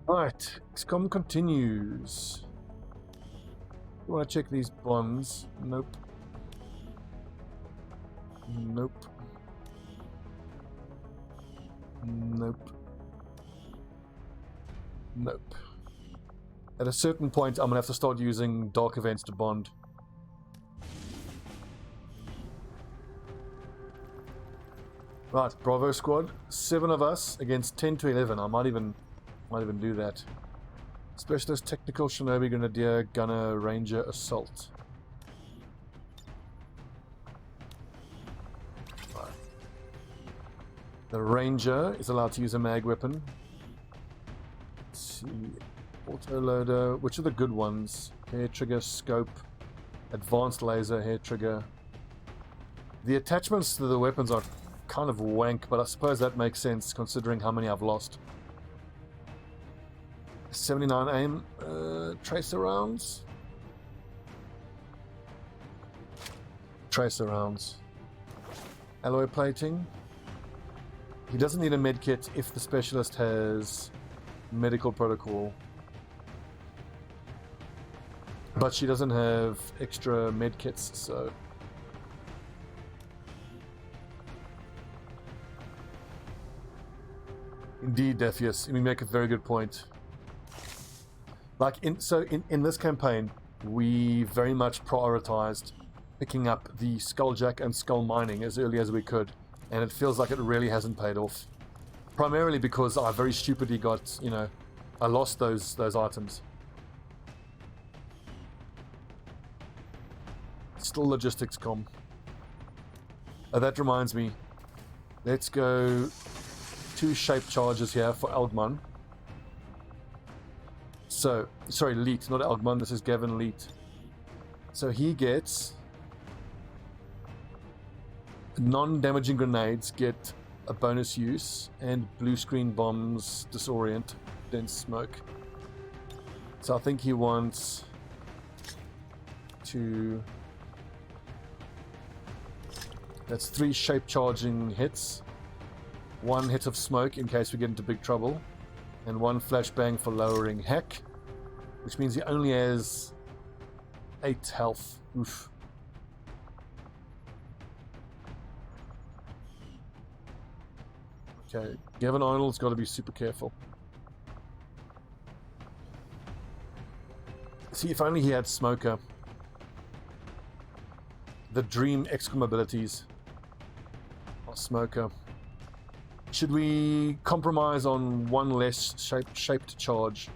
Right, XCOM continues. You want to check these bonds? Nope. Nope. Nope. Nope. At a certain point, I'm going to have to start using dark events to bond. Right, Bravo squad. 7 of us against 10 to 11. I might even do that. Specialist, Technical, Shinobi, Grenadier, Gunner, Ranger, Assault. Right. The Ranger is allowed to use a mag weapon. Let's see. Autoloader. Which are the good ones? Hair trigger, scope, advanced laser, hair trigger. The attachments to the weapons are kind of wank, but I suppose that makes sense considering how many I've lost. 79 aim, tracer rounds. Tracer rounds. Alloy plating. He doesn't need a med kit if the specialist has medical protocol. But she doesn't have extra med kits, so... Indeed, Defius, you make a very good point. Like, in this campaign, we very much prioritized picking up the Skulljack and Skull Mining as early as we could, and it feels like it really hasn't paid off. Primarily because I very stupidly got, I lost those items. Still logistics com. That reminds me. Let's go 2 shape charges here for Elgman. So, sorry, Leet, not Elgman, this is Gavin Leet. So he gets non-damaging grenades get a bonus use, and blue screen bombs disorient, dense smoke. So I think he wants to... That's 3 shape charging hits, 1 hit of smoke in case we get into big trouble, and 1 flashbang for lowering heck, which means he only has 8 health. Oof. Okay, Gavin Arnold's got to be super careful. See, if only he had Smoker. The dream XCOM abilities. Or Smoker. Should we compromise on 1 less shaped charge?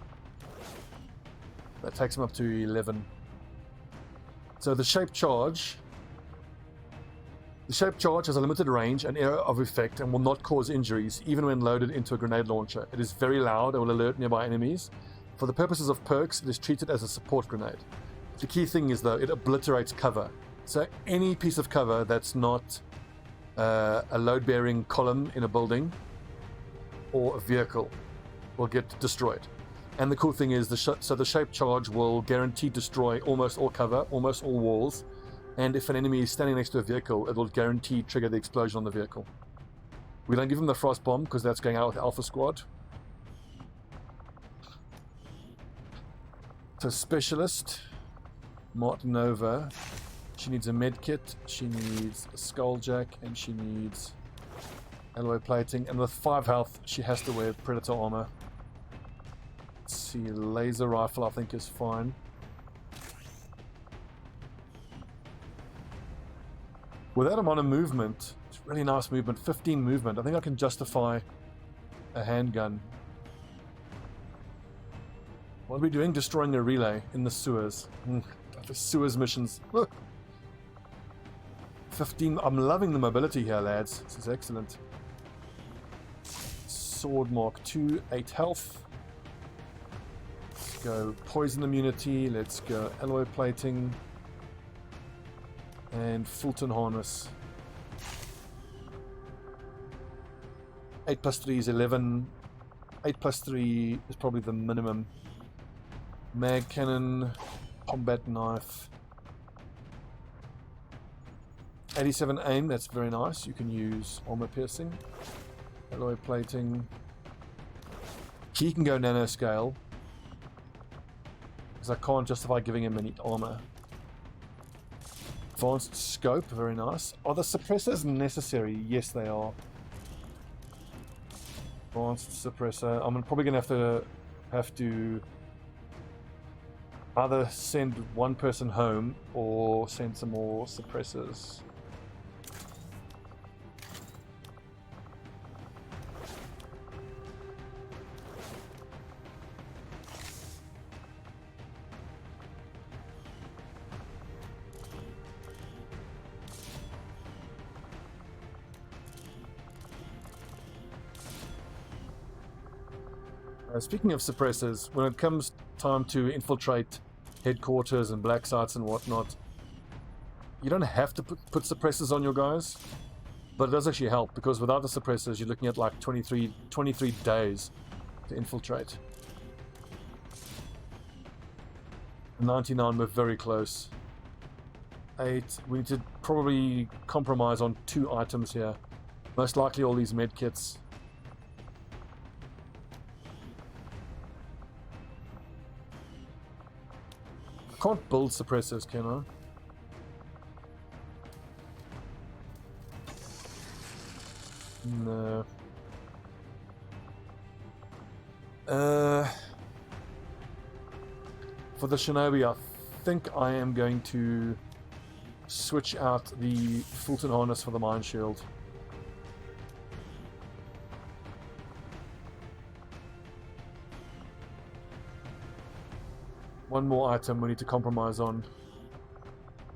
That takes him up to 11. So the shaped charge has a limited range and area of effect and will not cause injuries even when loaded into a grenade launcher. It is very loud and will alert nearby enemies. For the purposes of perks, it is treated as a support grenade. The key thing is, though, it obliterates cover. So any piece of cover that's not a load-bearing column in a building or a vehicle will get destroyed. And the cool thing is, the shape charge will guarantee destroy almost all cover, almost all walls, and if an enemy is standing next to a vehicle, it will guarantee trigger the explosion on the vehicle. We don't give him the frost bomb because that's going out with Alpha Squad. So specialist, Martinova, she needs a med kit, she needs a skulljack, and she needs alloy plating, and with 5 health, she has to wear predator armor. Let's see, laser rifle I think is fine. With that amount of movement, it's really nice movement, 15 movement. I think I can justify a handgun. What are we doing? Destroying a relay in the sewers. The sewers missions. 15. I'm loving the mobility here, lads. This is excellent. Sword Mark 2, 8 health. Let's go poison immunity. Let's go alloy plating. And Fulton harness. 8 plus 3 is 11. 8 plus 3 is probably the minimum. Mag cannon, combat knife. 87 aim, that's very nice. You can use armor piercing. Alloy plating. He can go nanoscale, because I can't justify giving him any armor. Advanced scope, very nice. Are the suppressors necessary? Yes, they are. Advanced suppressor. I'm probably going to have to either send one person home or send some more suppressors. Speaking of suppressors, when it comes time to infiltrate headquarters and black sites and whatnot, you don't have to put suppressors on your guys, but it does actually help, because without the suppressors you're looking at like 23 days to infiltrate. 99, we're very close. 8, we need to probably compromise on 2 items here. Most likely all these med kits. Can't build suppressors, can I? No. For the Shinobi, I think I am going to switch out the Fulton harness for the mine shield. One more item we need to compromise on.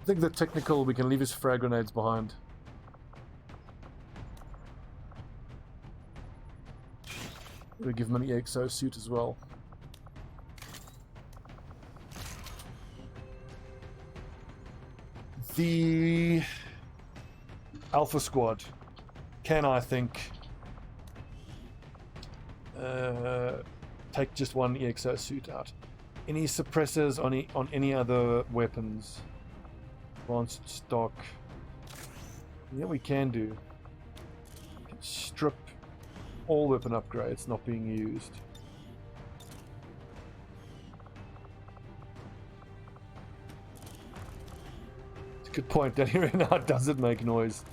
I think the technical, we can leave his frag grenades behind. We give him an EXO suit as well. The Alpha Squad can, I think, take just one EXO suit out. Any suppressors on any other weapons? Advanced stock. Yeah, we can do. We can strip all weapon upgrades not being used. It's a good point. Down here now, does it make noise?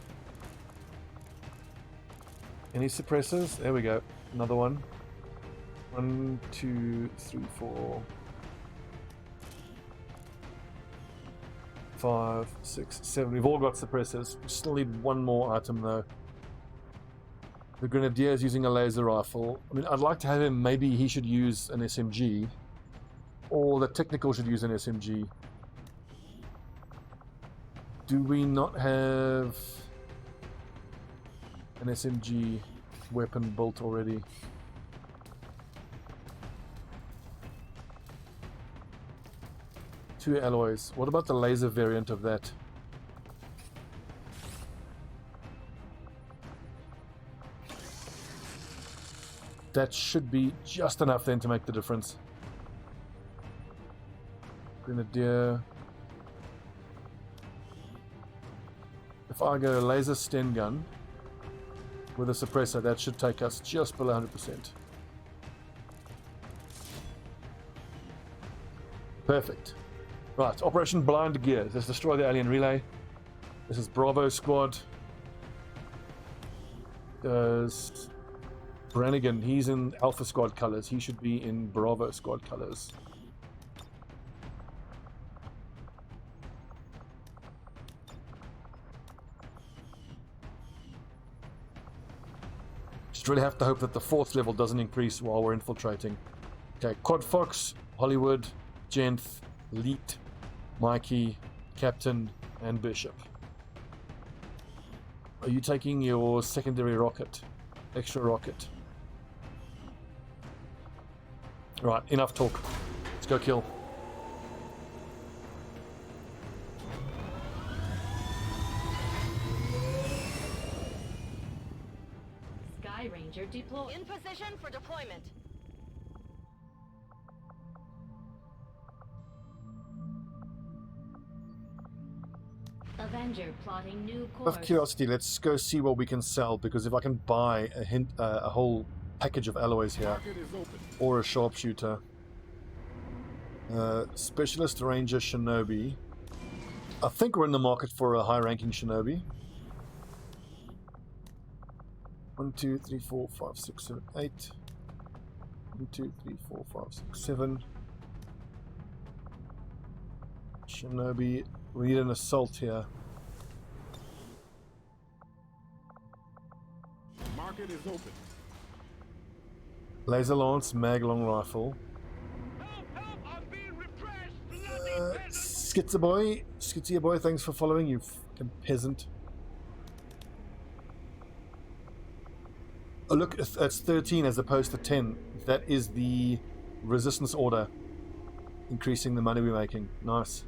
Any suppressors? There we go. Another one. 1, 2, 3, 4. 5, 6, 7. We've all got suppressors. We still need one more item though. The Grenadier is using a laser rifle. I mean, I'd like to have him, maybe he should use an SMG. Or the technical should use an SMG. Do we not have an SMG weapon built already? Two alloys. What about the laser variant of that? That should be just enough then to make the difference. Grenadier. If I go laser Sten gun with a suppressor, that should take us just below 100%. Perfect. Right, Operation Blind Gear. Let's destroy the alien relay. This is Bravo Squad. There's Brannigan. He's in Alpha Squad colors. He should be in Bravo Squad colors. Just really have to hope that the 4th level doesn't increase while we're infiltrating. Okay, Quad Fox, Hollywood, Jenth, Leet, Mikey, Captain, and Bishop. Are you taking your secondary rocket? Extra rocket? Right, enough talk. Let's go kill. Sky Ranger deployed. In position for deployment. Avenger plotting new Out course. of curiosity, let's go see what we can sell, because if I can buy a whole package of alloys here. Or a Sharpshooter. Specialist Ranger Shinobi. I think we're in the market for a high-ranking Shinobi. 1, 2, 3, 4, 5, 6, 7, 8. 1, 2, 3, 4, 5, 6, 7. Shinobi. We need an assault here. Market is open. Laser lance, mag long rifle. I'm being repressed. Skitzer boy, thanks for following, you fucking peasant. Oh look, it's 13 as opposed to 10. That is the resistance order. Increasing the money we're making. Nice.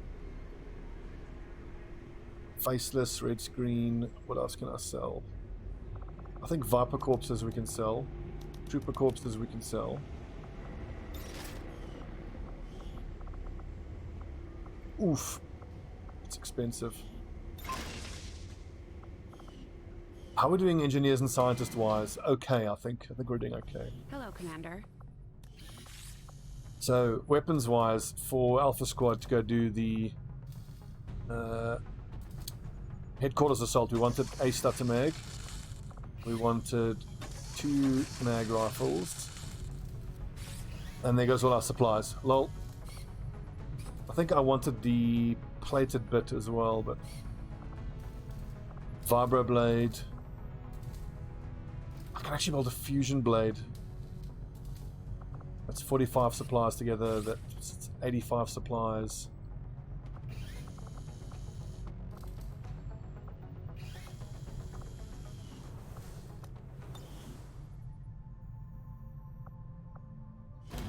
Faceless, red screen. What else can I sell? I think Viper corpses we can sell. Trooper corpses we can sell. Oof. It's expensive. How are we doing engineers and scientists wise? Okay, I think. I think we're doing okay. Hello, Commander. So, weapons wise, for Alpha Squad to go do the headquarters assault, we wanted a stutter mag. We wanted 2 mag rifles. And there goes all our supplies. Lol. I think I wanted the plated bit as well, but vibroblade. I can actually build a fusion blade. That's 45 supplies together. That's 85 supplies.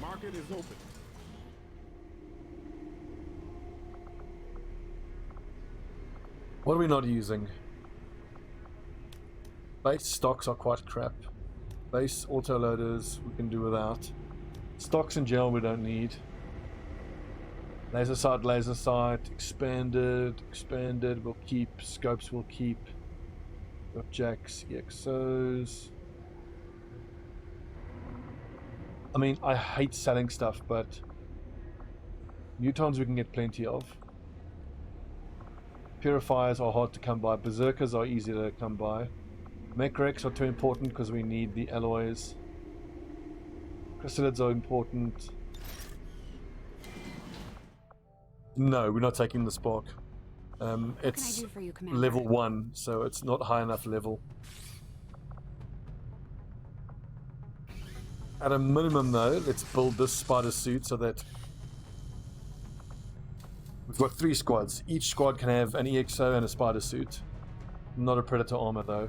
Market is open. What are we not using? Base stocks are quite crap. Base autoloaders we can do without. Stocks in general we don't need. Laser sight, expanded, we'll keep. Scopes we'll keep. Got jacks, EXOs. I mean, I hate selling stuff, but mutons we can get plenty of. Purifiers are hard to come by. Berserkers are easy to come by. Mech wrecks are too important because we need the alloys. Chrysalids are important. No, we're not taking the spark. It's do for you, Commander? level 1, so it's not high enough level. At a minimum though, let's build this spider suit so that we've got 3 squads. Each squad can have an EXO and a spider suit. Not a predator armor though.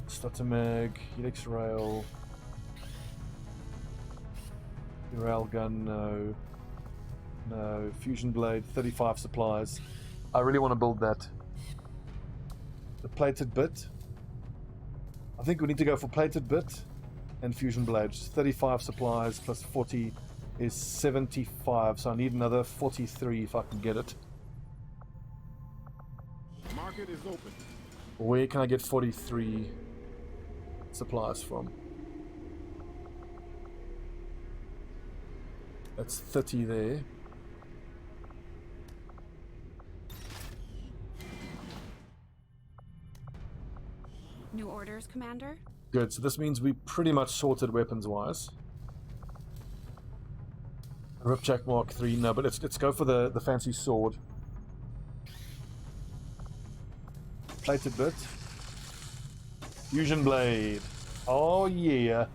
Stutter mag, helix rail. Rail gun, no. No. Fusion blade, 35 supplies. I really want to build that. The plated bit. I think we need to go for plated bit and fusion blades. 35 supplies plus 40 is 75, so I need another 43 if I can get it. Market is open. Where can I get 43 supplies from? That's 30 there. New orders, Commander? Good, so this means we pretty much sorted weapons-wise. Ripjack Mark 3, no, but let's go for the fancy sword. Plated bit. Fusion blade. Oh yeah.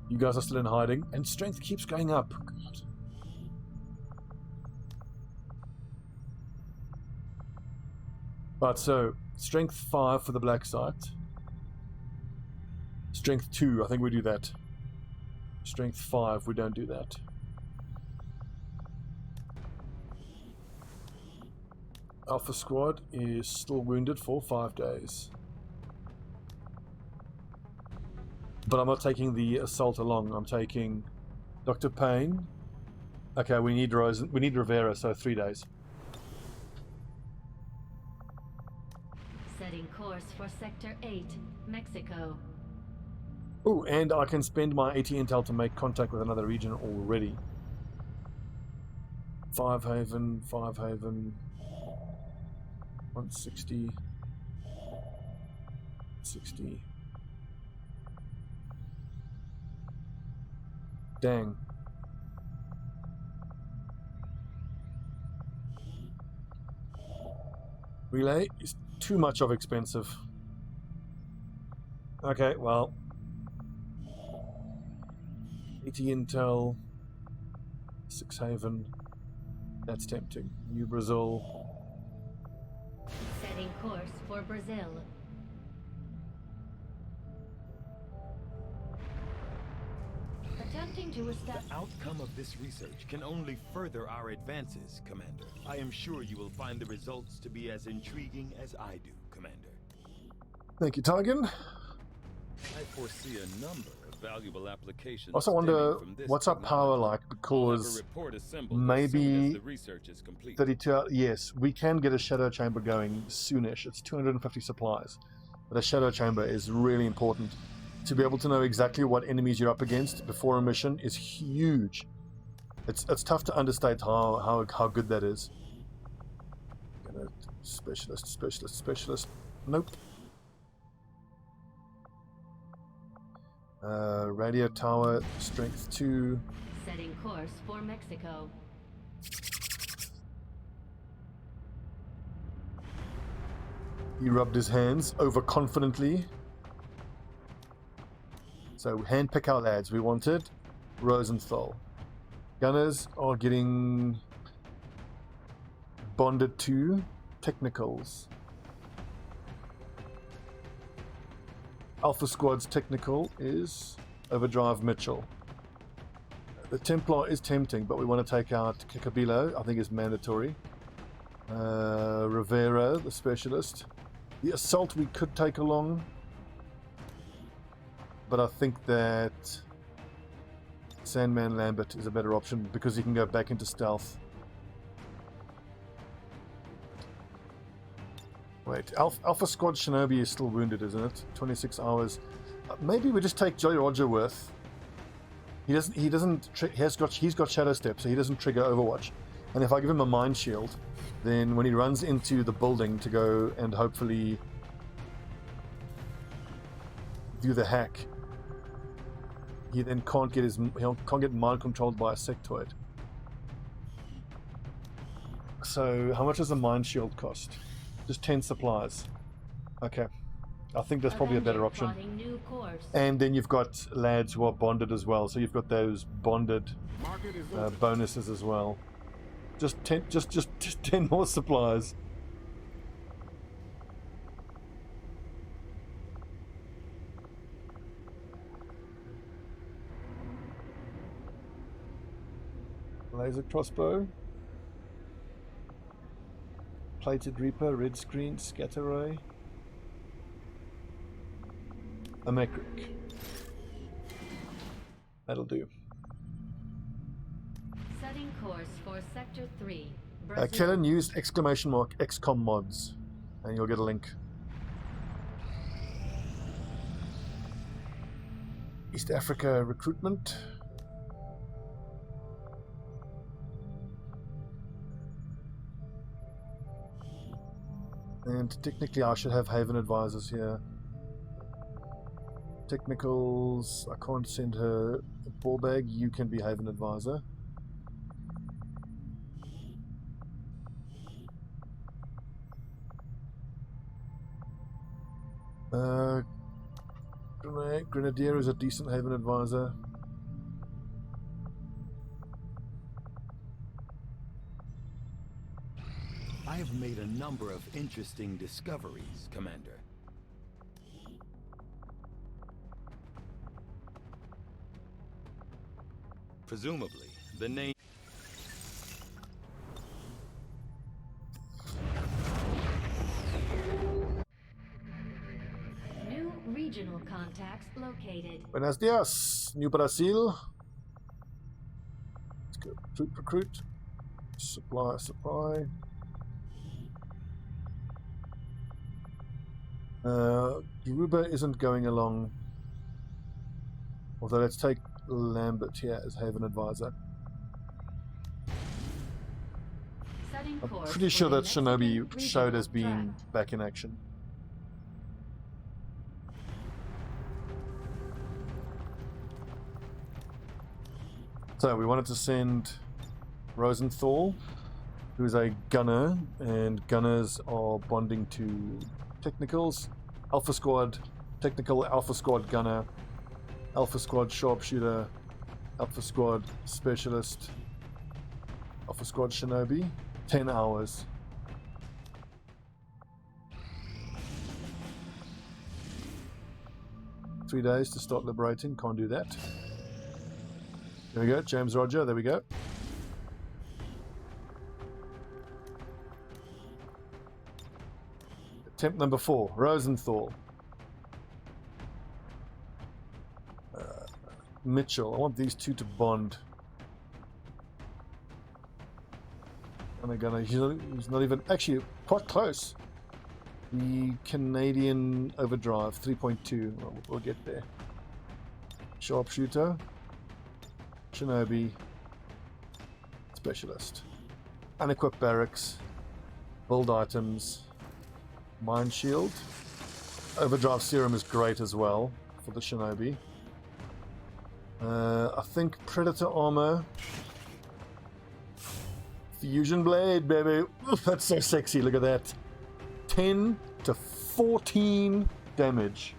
You guys are still in hiding, and strength keeps going up. God. Right, so strength 5 for the black site. Strength 2, I think we do that. Strength 5, we don't do that. Alpha Squad is still wounded for 5 days. But I'm not taking the assault along. I'm taking Dr. Payne. Okay, we need Rivera, so 3 days. Setting course for Sector 8, Mexico. Oh, and I can spend my AT intel to make contact with another region already. 5 Haven, 160, 60. Dang. Relay is too much of expensive. Okay, well. AT Intel, 6 Haven. That's tempting. New Brazil. Setting course for Brazil. Attempting to establish. The outcome of this research can only further our advances, Commander. I am sure you will find the results to be as intriguing as I do, Commander. Thank you, Targan. I foresee a number of valuable applications. Also wonder stemming from this what's our power technology. like, I'll have a because report assembled as maybe soon as the research is complete. 32 hours. Yes, we can get a shadow chamber going soonish. It's 250 supplies. But a shadow chamber is really important. To be able to know exactly what enemies you're up against before a mission is huge. It's tough to understate how good that is. Specialist. Nope. Radio tower, strength 2. Setting course for Mexico. He rubbed his hands overconfidently. So handpick our lads. We wanted Rosenthal. Gunners are getting bonded to technicals. Alpha Squad's technical is Overdrive Mitchell. The Templar is tempting, but we want to take out Kikabilo. I think is mandatory. Rivera, the specialist. The Assault we could take along, but I think that Sandman Lambert is a better option because he can go back into stealth. Wait, Alpha Squad Shinobi is still wounded, isn't it? 26 hours. Maybe we just take Jolly Roger Worth. He's got Shadow Step, so he doesn't trigger Overwatch. And if I give him a Mind Shield, then when he runs into the building to go and hopefully do the hack, he then can't get mind controlled by a sectoid. So how much does a Mind Shield cost? Just 10 supplies. Okay. I think that's probably a better option. New course. And then you've got lads who are bonded as well, so you've got those bonded Market is open. bonuses as well. Just 10 more supplies. Laser crossbow. Plated Reaper, red screen, scatter ray. A Mecric. That'll do. Setting course for Sector 3, Brazil. Kellen used !XCOM mods, and you'll get a link. East Africa recruitment. And technically I should have Haven advisors here. Technicals, I can't send her a ball bag. You can be Haven advisor. Grenadier is a decent Haven advisor. I have made a number of interesting discoveries, Commander. Presumably, the name... New regional contacts located. Buenos dias, New Brazil. Let's go recruit. Supply. Garuba isn't going along. Although let's take Lambert here as Haven Advisor. Setting I'm course pretty for sure the that Shinobi Mexican showed regional as being tract. back in action. So we wanted to send Rosenthal, who is a gunner, and gunners are bonding to technicals. Alpha Squad, technical, Alpha Squad gunner, Alpha Squad sharpshooter, Alpha Squad specialist, Alpha Squad shinobi. 10 hours. Three days to start liberating. Can't do that. There we go. James Roger. There we go. Attempt number 4. Rosenthal. Mitchell. I want these two to bond. And they're gonna. He's not even. Actually, quite close. The Canadian overdrive 3.2. We'll get there. Sharpshooter. Shinobi. Specialist. Unequipped barracks. Build items. Mine shield. Overdrive serum is great as well for the Shinobi. I think Predator armor. Fusion blade, baby. Oof, that's so sexy. Look at that. 10 to 14 damage.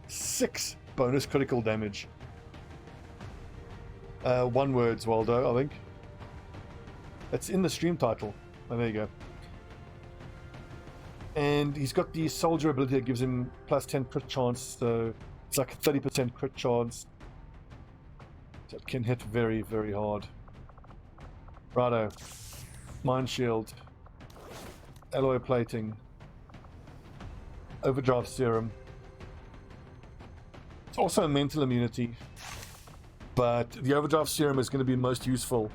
6 bonus critical damage. One words, Waldo, I think. That's in the stream title. Oh, there you go. And he's got the soldier ability that gives him plus 10 crit chance, so it's like a 30% crit chance. So it can hit very, very hard. Righto. Mine shield. Alloy plating. Overdrive serum. It's also a mental immunity. But the overdrive serum is going to be most useful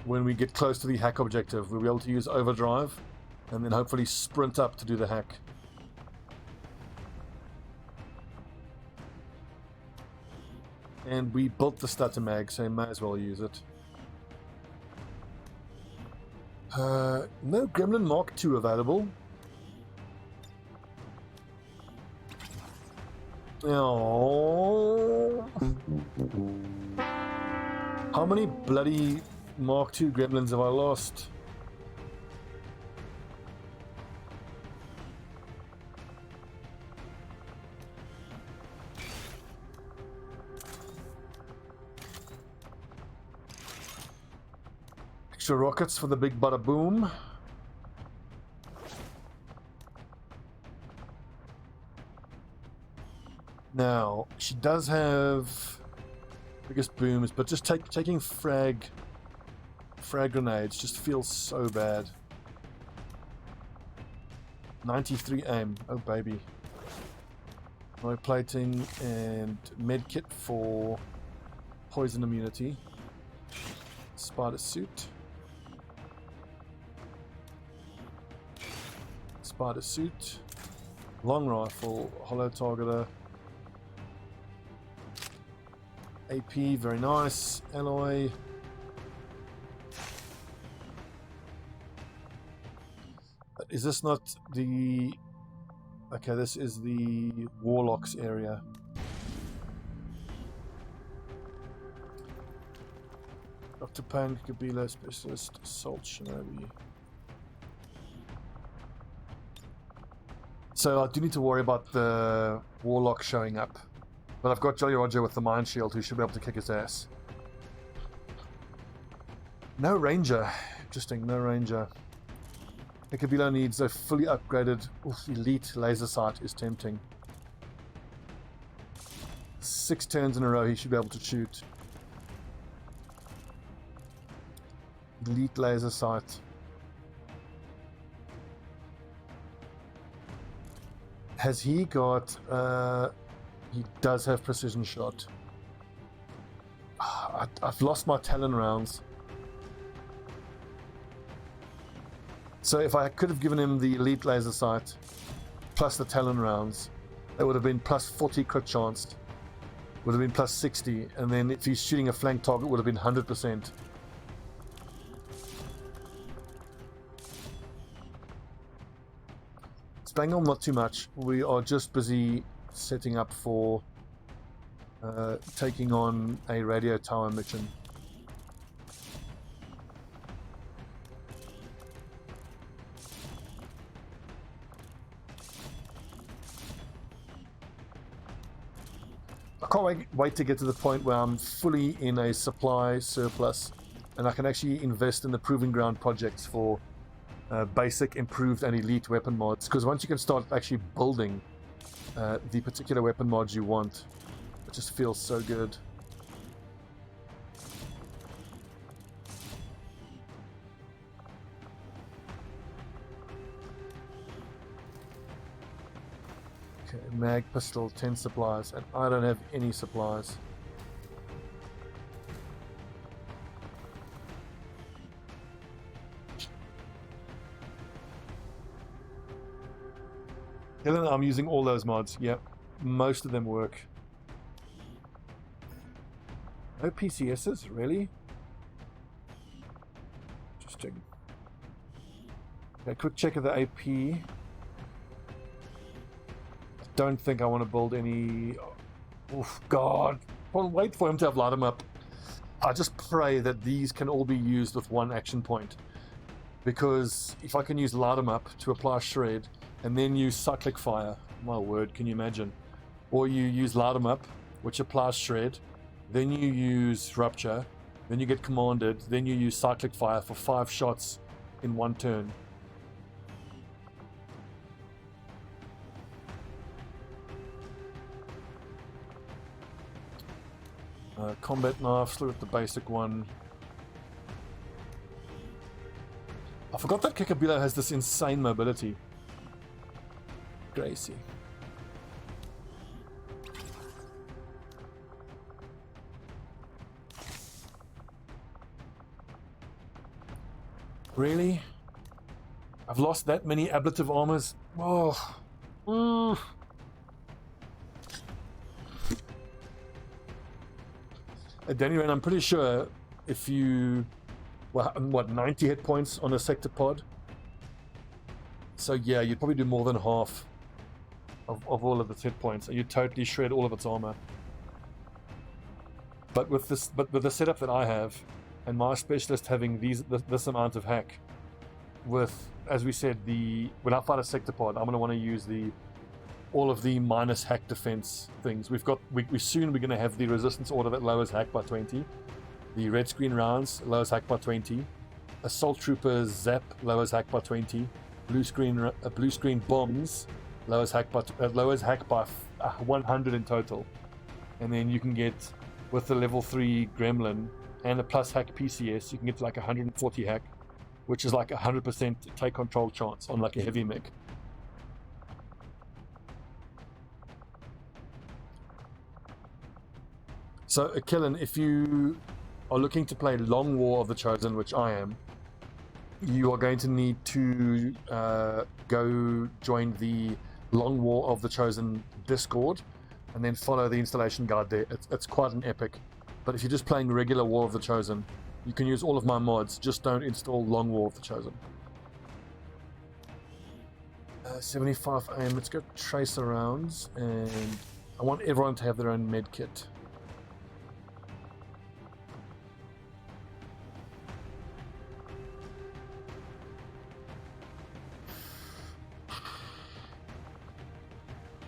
when we get close to the hack objective. We'll be able to use overdrive and then hopefully sprint up to do the hack. And we built the stutter mag, so you might as well use it. No Gremlin Mark II available. Oh. How many bloody Mark II Gremlins have I lost? Extra rockets for the big bada boom. Now, she does have biggest booms, but just taking frag grenades just feels so bad. 93 aim, oh baby. No plating and medkit for poison immunity. Spider suit. Spider suit. Long rifle, hollow targeter. AP, very nice. Alloy. Is this not the... Okay, this is the Warlocks area. Dr. Pang, Kabila, Specialist, Assault, Shinobi. So I do need to worry about the Warlock showing up. But I've got Jolly Roger with the Mine Shield who should be able to kick his ass. No Ranger. Interesting, no Ranger. Kabila needs a fully upgraded elite laser sight is tempting. 6 turns in a row he should be able to shoot. Elite laser sight. Has he got... he does have precision shot. I've lost my Talon rounds. So if I could have given him the elite laser sight plus the Talon rounds, That would have been plus 40 crit chance. Would have been plus 60. And then if he's shooting a flank target, it would have been 100%. Staying on not too much. We are just busy setting up for taking on a radio tower mission. I can't wait to get to the point where I'm fully in a supply surplus and I can actually invest in the Proving Ground projects for basic, improved and elite weapon mods, because once you can start actually building the particular weapon mods you want, it just feels so good. Okay, mag pistol, 10 supplies, and I don't have any supplies. I'm using all those mods. Yep, most of them work. No PCSs, really? Just checking. Okay, quick check of the AP. Don't think I want to build any. Oof, God. I'll wait for him to have light him up. I just pray that these can all be used with one action point. Because if I can use light him up to apply shred, and then use cyclic fire, my word, can you imagine? Or you use light 'em up, which applies shred, then you use rupture, then you get commanded, then you use cyclic fire for 5 shots in one turn. Combat knife, look at the basic one. I forgot that Kikabila has this insane mobility. Gracie. Really? I've lost that many ablative armors? Oh. Danny Ren, I'm pretty sure if you... what, 90 hit points on a sector pod? So yeah, you'd probably do more than half of all of its hit points, and you totally shred all of its armor. But with the setup that I have, and my specialist having this amount of hack, with, as we said, when I fight a sector pod, I'm going to want to use all of the minus hack defense things. We're going to have the resistance order that lowers hack by 20, the red screen rounds lowers hack by 20, assault troopers zap lowers hack by 20, blue screen bombs lowers hack by 100 in total, and then you can get, with the level 3 gremlin and a plus hack PCS, you can get to like 140 hack, which is like 100% take control chance on like a heavy mech. So Killen, if you are looking to play Long War of the Chosen, which I am, you are going to need to go join the Long War of the Chosen Discord and then follow the installation guide there. It's quite an epic. But if you're just playing regular War of the Chosen, you can use all of my mods, just don't install Long War of the Chosen. 75 aim, let's go tracer rounds, and I want everyone to have their own med kit.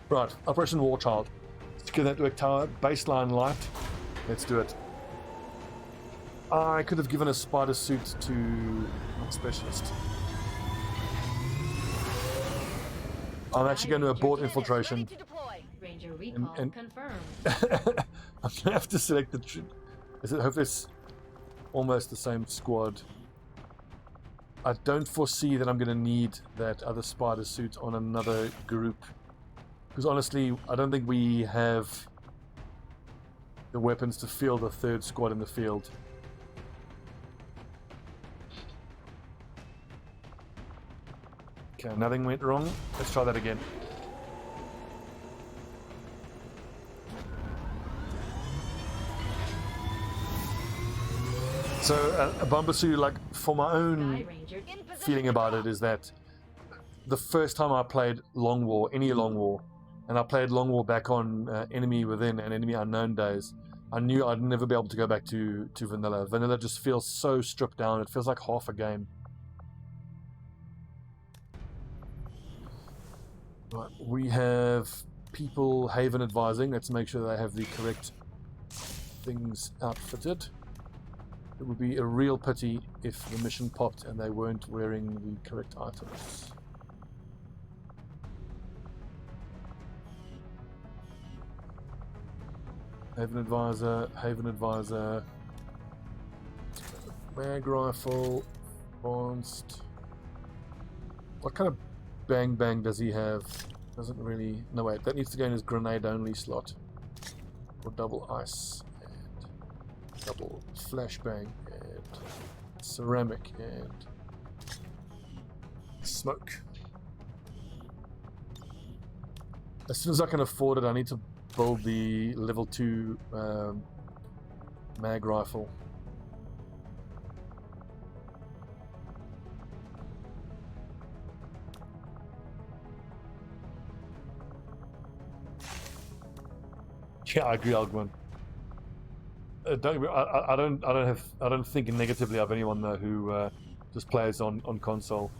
Right, Operation Warchild. Secure that network tower, baseline light. Let's do it. I could have given a spider suit to my specialist. I'm actually going to abort infiltration. Ranger recall confirmed. I'm going to have to select the... Hope it's almost the same squad. I don't foresee that I'm going to need that other spider suit on another group. Because honestly, I don't think we have the weapons to field a third squad in the field. Okay, nothing went wrong. Let's try that again. So, Bombasu, like, for my own Sky Ranger in position feeling to about drop. it is that the first time I played Long War, any Long War, and I played Long War back on Enemy Within and Enemy Unknown days, I knew I'd never be able to go back to Vanilla. Vanilla just feels so stripped down. It feels like half a game. Right, we have people Haven advising. Let's make sure they have the correct things outfitted. It would be a real pity if the mission popped and they weren't wearing the correct items. Haven advisor, mag rifle, advanced. What kind of bang bang does he have? Doesn't really. No, wait, that needs to go in his grenade only slot. Or double ice, and double flashbang, and ceramic, and smoke. As soon as I can afford it, I need to build the level 2 mag rifle. Yeah, I agree, Alguin. I don't think negatively of anyone though who just plays on console.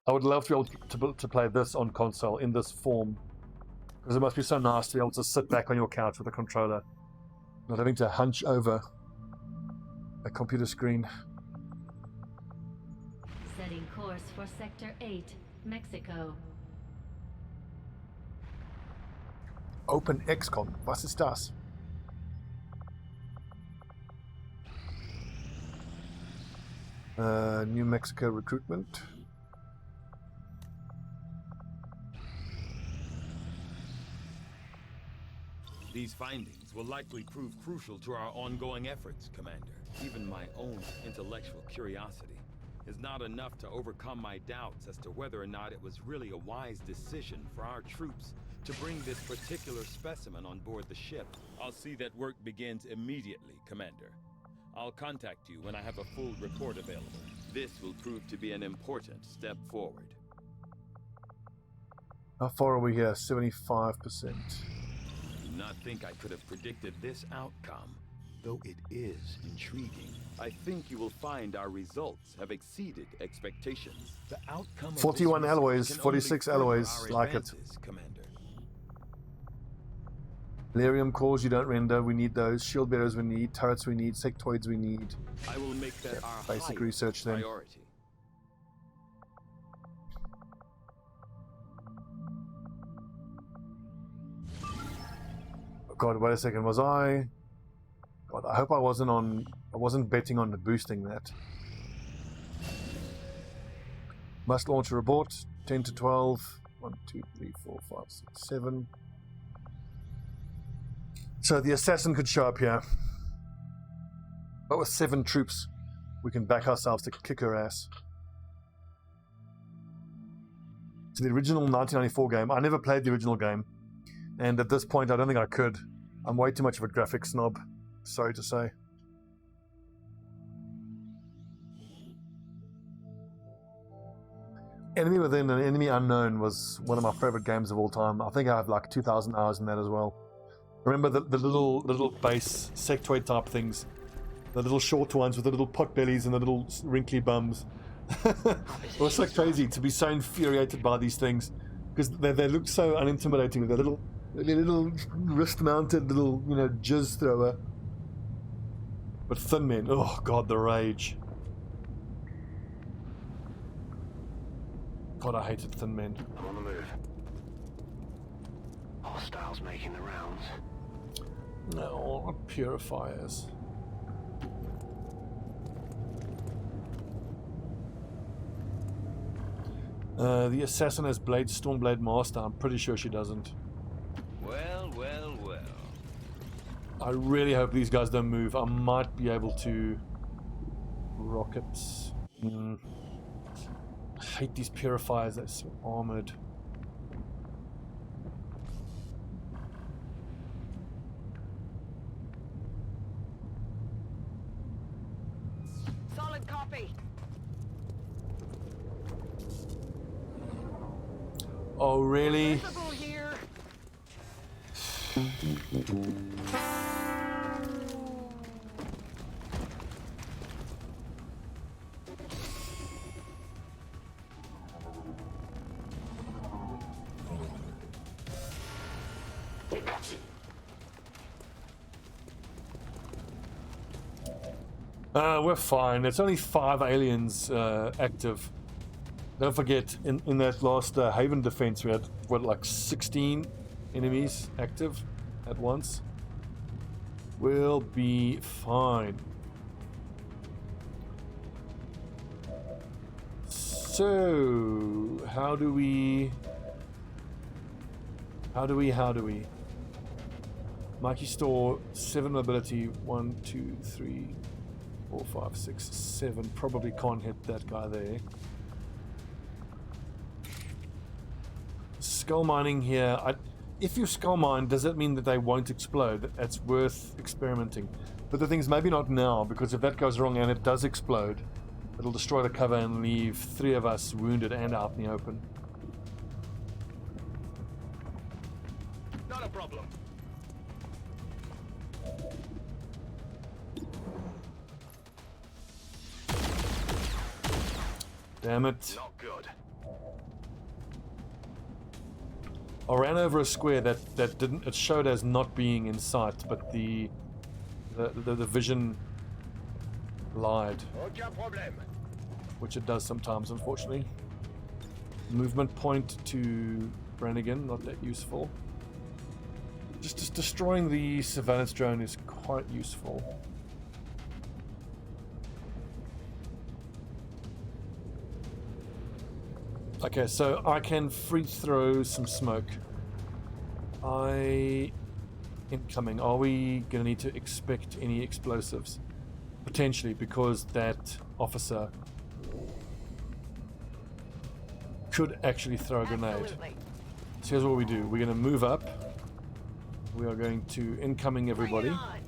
I would love to be able to play this on console in this form, because it must be so nice to be able to sit back on your couch with a controller, not having to hunch over a computer screen. Setting course for Sector 8, Mexico. Open XCOM. Was ist das? New Mexico recruitment. These findings will likely prove crucial to our ongoing efforts, Commander. Even my own intellectual curiosity is not enough to overcome my doubts as to whether or not it was really a wise decision for our troops to bring this particular specimen on board the ship. I'll see that work begins immediately, Commander. I'll contact you when I have a full report available. This will prove to be an important step forward. How far are we here? 75%. Do not think I could have predicted this outcome, though it is intriguing. I think you will find our results have exceeded expectations. The outcome of 41 this alloys, research can 46 only further alloys, our like it. advances, Commander. Lyrium cores you don't render, we need those. Shield bearers we need. Turrets we need. Sectoids we need. I will make that our Basic highest research then. priority. Oh God, wait a second. Was I? God, I hope I wasn't betting on the boosting that. Must launch a report. 10 to 12. 1, 2, 3, 4, 5, 6, 7. So the assassin could show up here. But with 7 troops, we can back ourselves to kick her ass. So the original 1994 game, I never played the original game. And at this point, I don't think I could. I'm way too much of a graphic snob. Sorry to say. Enemy Within and Enemy Unknown was one of my favorite games of all time. I think I have like 2,000 hours in that as well. Remember the little base sectoid type things, the little short ones with the little pot bellies and the little wrinkly bums. It was so crazy to be so infuriated by these things because they look so unintimidating with their little wrist-mounted little jizz thrower. But Thin Men, oh God, the rage. God, I hated Thin Men. I'm on the move. Hostiles making the rounds. No, purifiers. The assassin has Blade Stormblade Master. I'm pretty sure she doesn't. Well, well, well. I really hope these guys don't move. I might be able to... Rockets. I hate these purifiers. They're so armored. Solid copy. Oh, really? Visible here. We're fine. It's only 5 aliens active. Don't forget, in that last Haven defense, we had, what, like 16 enemies active at once. We'll be fine. So, how do we... Mikey Store, 7 mobility, 1, 2, 3, 4, 5, 6, 7. Probably can't hit that guy there. Skull mining here. If you skull mine, does that mean that they won't explode? That's worth experimenting. But the thing is, maybe not now, because if that goes wrong and it does explode, it'll destroy the cover and leave 3 of us wounded and out in the open. Not a problem. Damn it. Not good. I ran over a square that didn't, it showed as not being in sight, but the vision lied, Aucun problème. which it does sometimes, unfortunately. Movement point to Brannigan, not that useful. Just destroying the surveillance drone is quite useful. Okay, so I can free throw some smoke. Incoming. Are we gonna need to expect any explosives? Potentially, because that officer could actually throw a grenade. Absolutely. So here's what we do. We're gonna move up. We are going to incoming everybody. Bring it on.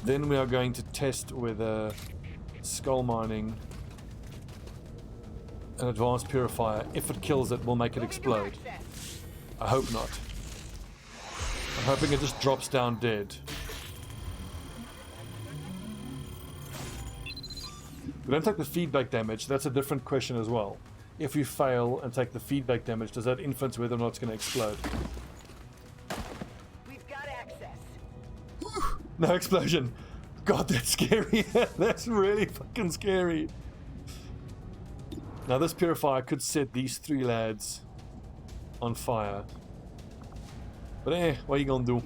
Then we are going to test whether skull mining an advanced purifier, if it kills it, will make it explode. Access. I hope not. I'm hoping it just drops down dead. We don't take the feedback damage. That's a different question as well. If you fail and take the feedback damage, does that influence whether or not it's going to explode? We've got access. No explosion. God, that's scary. That's really fucking scary. Now this purifier could set these 3 lads on fire. But what are you gonna do?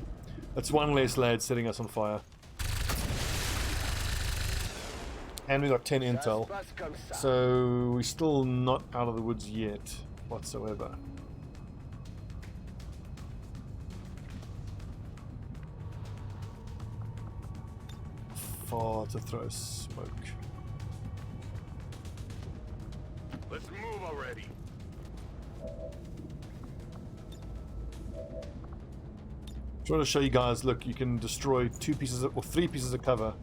That's 1 less lad setting us on fire. And we got 10 intel. So we're still not out of the woods yet, whatsoever. Far to throw smoke. Let's move already. Trying to show you guys, look, you can destroy 2 pieces of, or 3 pieces of cover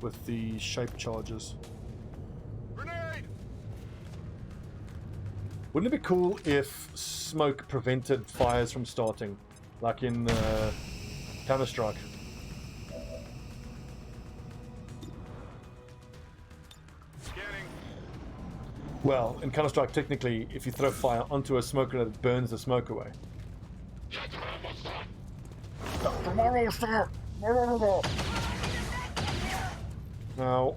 with the shape charges. Grenade! Wouldn't it be cool if smoke prevented fires from starting, like in Counter-Strike? Scanning. Well, in Counter-Strike, technically, if you throw fire onto a smoke grenade, it burns the smoke away. Now,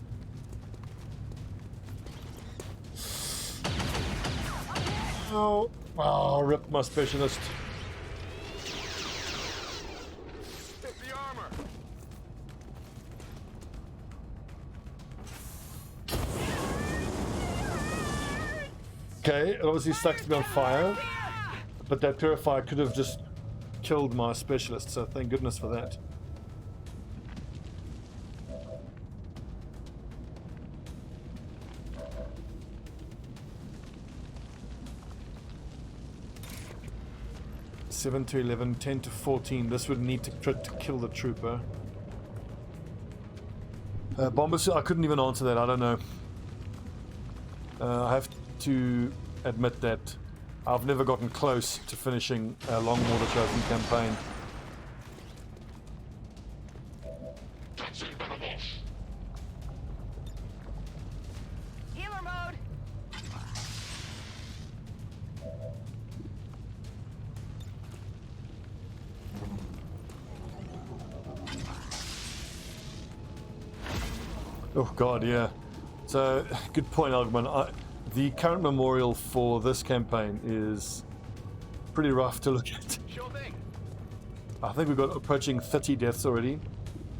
oh, rip my specialist. Hit the armor. Okay, it obviously sucks to be on fire, but that purifier could have just killed my specialist, so thank goodness for that. (7 to 11, 10 to 14). This would need to crit to kill the trooper. Bomber suit, I couldn't even answer that. I don't know. I have to admit that I've never gotten close to finishing a Long War the Chosen campaign. Healer mode. Oh god, yeah. So, good point, Algman. The current memorial for this campaign is pretty rough to look at. Sure thing. I think we've got approaching 30 deaths already,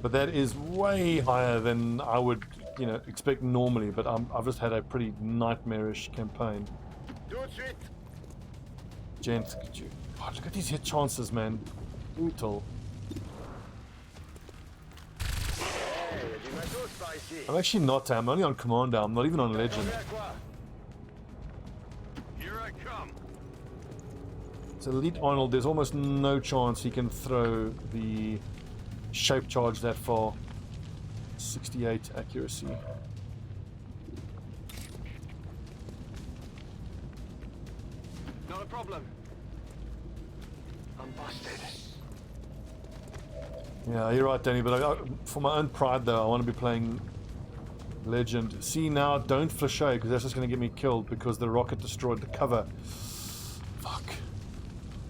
but that is way higher than I would, you know, expect normally. But I've just had a pretty nightmarish campaign. Do it. Gent, could you? God, look at these hit chances, man. Brutal. I'm actually not. I'm only on Commander. I'm not even on Legend. Here I come. So Elite Arnold, there's almost no chance he can throw the shape charge that far. 68 accuracy. Not a problem. I'm busted. Yeah, you're right, Danny, but for my own pride, though, I want to be playing Legend. See, now, don't flechette, because that's just going to get me killed, because the rocket destroyed the cover. Fuck.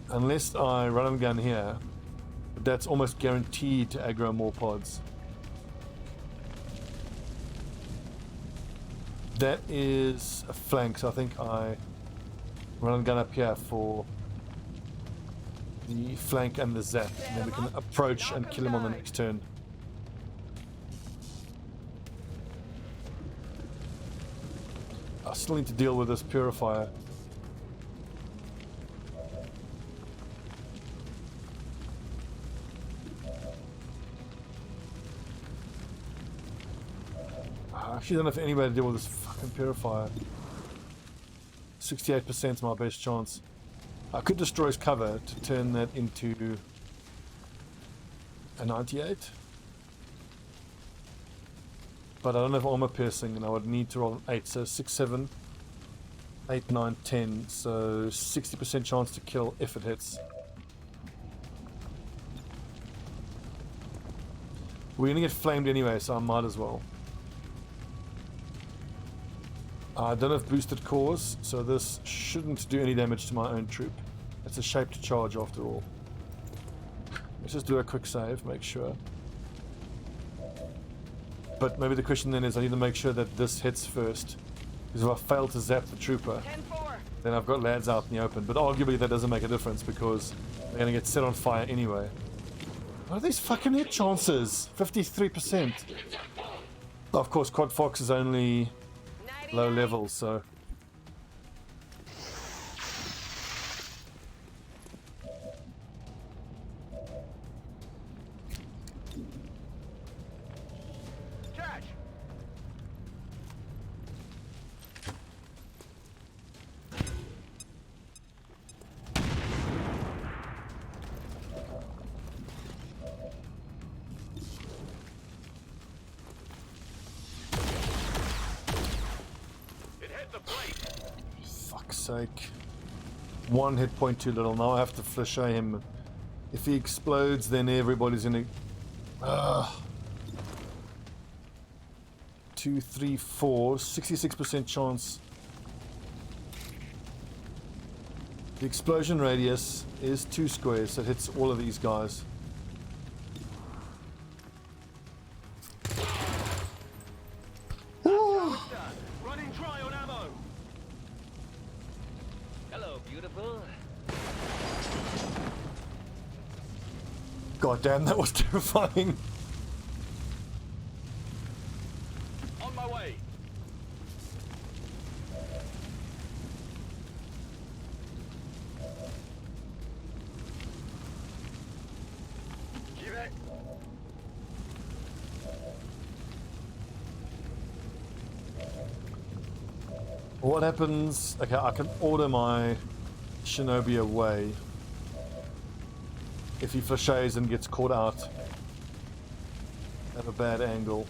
Unless I run and gun here, that's almost guaranteed to aggro more pods. That is a flank, so I think I run and gun up here for the flank and the zap, and then we can approach and kill him on the next turn. I still need to deal with this purifier. I actually don't know if anybody to deal with this fucking purifier. 68% is my best chance. I could destroy his cover to turn that into a 98. But I don't have armor piercing and I would need to roll an 8. So 6, 7, 8, 9, 10. So 60% chance to kill if it hits. We're going to get flamed anyway, so I might as well. I don't have boosted cores, so this shouldn't do any damage to my own troop. It's a shape to charge after all. Let's just do a quick save, make sure. But maybe the question then is I need to make sure that this hits first. Because if I fail to zap the trooper, 10-4. then I've got lads out in the open. But arguably that doesn't make a difference because they're going to get set on fire anyway. What are these fucking hit chances? 53%. Of course, Quad Fox is only low level, so... Catch. Fuck's sake. One hit point too little. Now I have to flechette him. If he explodes, then everybody's in a... 2, 3, 4. 66% chance. The explosion radius is 2 squares, so it hits all of these guys. Running dry on ammo. Hello, beautiful. God damn, that was terrifying. On my way. Keep it. What happens? Okay, I can order my Shinobi away if he flechettes and gets caught out at a bad angle.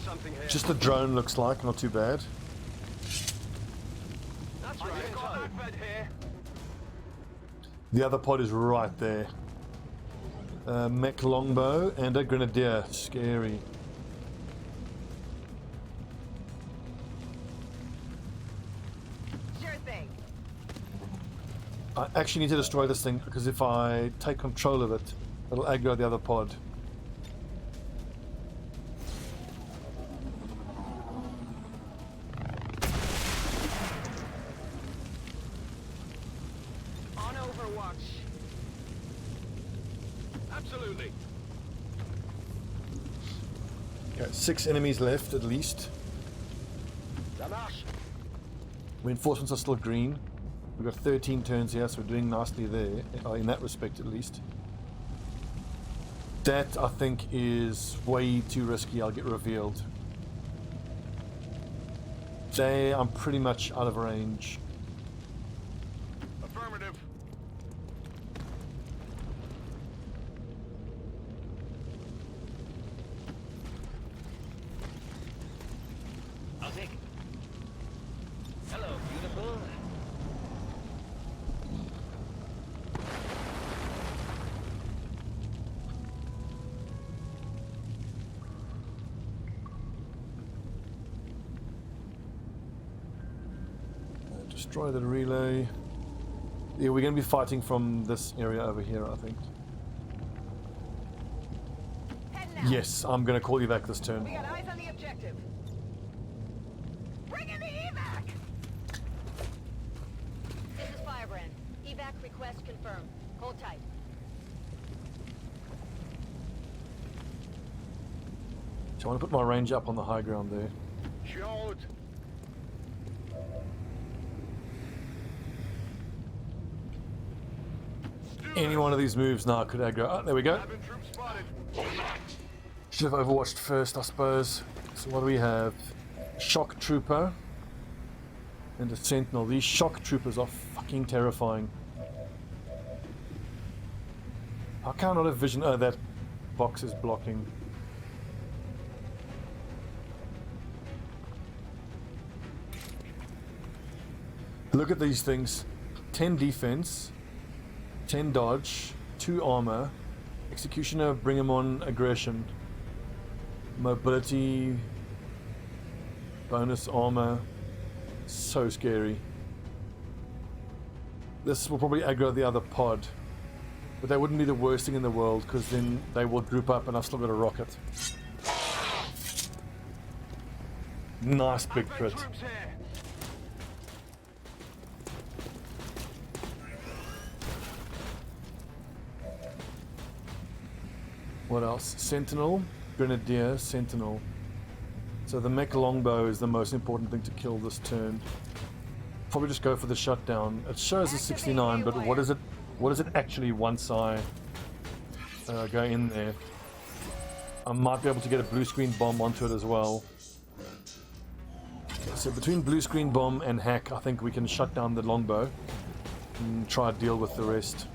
something here. Just a drone looks like, not too bad. That's right. I've got that bed here. The other pod is right there. Mech longbow and a grenadier. Scary. Sure thing. I actually need to destroy this thing because if I take control of it, it'll aggro the other pod. On Overwatch. Absolutely. Okay, 6 enemies left at least. Damash. Reinforcements are still green. We've got 13 turns here, so we're doing nicely there, in that respect at least. That, I think, is way too risky. I'll get revealed. There, I'm pretty much out of range. Affirmative. I'll take it. Hello, beautiful. Destroy the relay. Yeah, we're going to be fighting from this area over here, I think. Head now. Yes, I'm going to call you back this turn. We got eyes on the objective. Bring in the evac! This is Firebrand. Evac request confirmed. Hold tight. So I want to put my range up on the high ground there. Shoot. Any one of these moves now could aggro. Oh, there we go. Having troops spotted. Should have overwatched first, I suppose. So what do we have? Shock Trooper and a Sentinel. These Shock Troopers are fucking terrifying. I cannot have vision. Oh, that box is blocking. Look at these things. 10 defense, 10 dodge, 2 armor, executioner, bring him on aggression, mobility, bonus armor. So scary. This will probably aggro the other pod, but that wouldn't be the worst thing in the world because then they will group up and I've still got a rocket. Nice big crit. Troops here. What else? Sentinel, Grenadier, Sentinel. So the mech longbow is the most important thing to kill this turn. Probably just go for the shutdown. It shows a 69, but what is it? What is it actually once I go in there? I might be able to get a blue screen bomb onto it as well. Okay, so between blue screen bomb and hack, I think we can shut down the longbow and try to deal with the rest.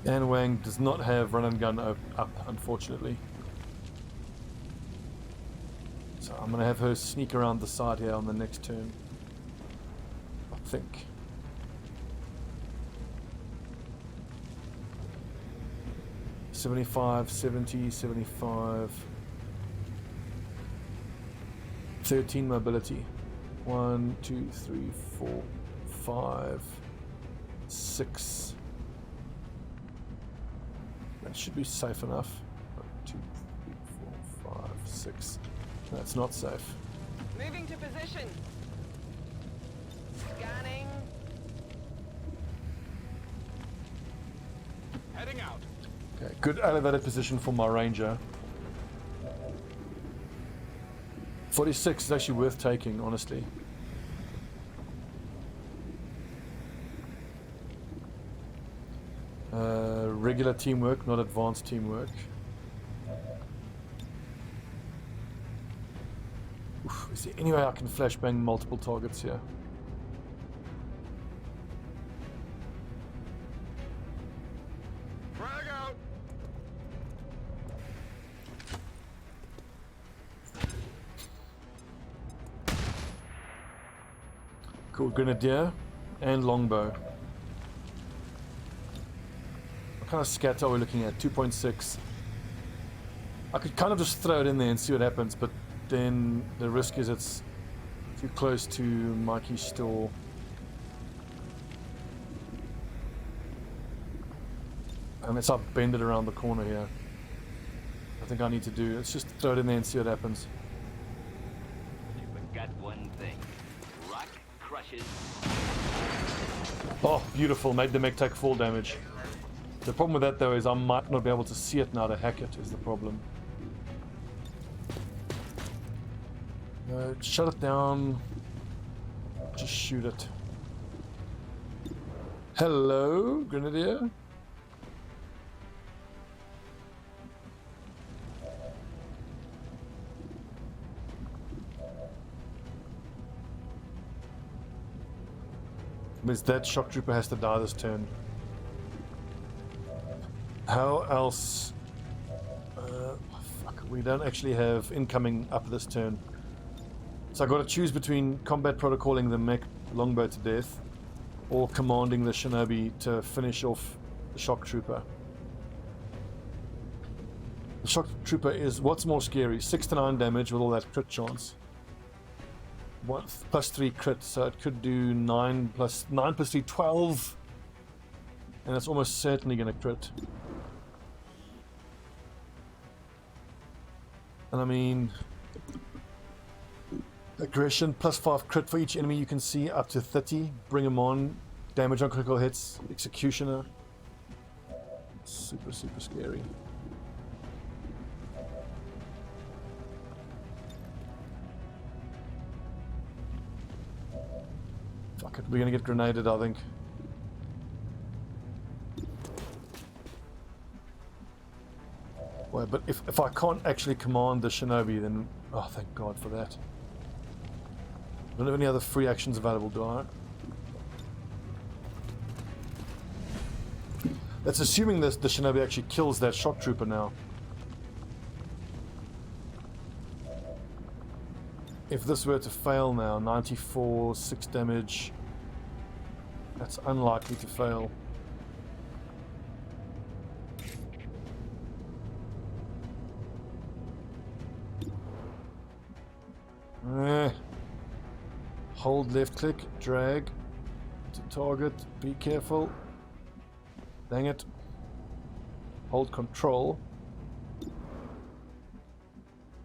And Wang does not have run and gun up, unfortunately. So I'm going to have her sneak around the side here on the next turn. I think. $75, $70, $75. 13 mobility. 1, 2, 3, 4, 5, 6. That should be safe enough. 1, 2, 3, 4, 5, 6. That's not safe. Moving to position. Scanning. Heading out. Okay, good elevated position for my ranger. 46 is actually worth taking, honestly. Regular teamwork, not advanced teamwork. Oof, is there any way I can flashbang multiple targets here? Cool, Grenadier and longbow. What kind of scatter are we looking at? 2.6. I could kind of just throw it in there and see what happens, but then the risk is it's too close to Mikey's store. Unless I bend it around the corner here. I think I need to do. Let's just throw it in there and see what happens. You forgot one thing. Rock crushes. Oh, beautiful. Made the mech take full damage. The problem with that though is I might not be able to see it now to hack it is the problem. Shut it down. Just shoot it. Hello, Grenadier. Means that shock trooper has to die this turn. How else? Fuck, we don't actually have incoming up this turn. So I got to choose between combat protocoling the mech longbow to death, or commanding the Shinobi to finish off the shock trooper. The shock trooper is what's more scary: 6 to 9 damage with all that crit chance. +3 crit, so it could do 9 plus 3, 12, and it's almost certainly going to crit. And I mean, aggression +5 crit for each enemy you can see up to 30. Bring them on, damage on critical hits, executioner. Super scary. Fuck it, we're gonna get grenaded, I think. Well, but if I can't actually command the Shinobi, then oh, thank God for that. I don't have any other free actions available, do I? That's assuming this the Shinobi actually kills that shock trooper now. If this were to fail now, 94, 6 damage, that's unlikely to fail. Hold left click, drag to target, be careful. Dang it. Hold control.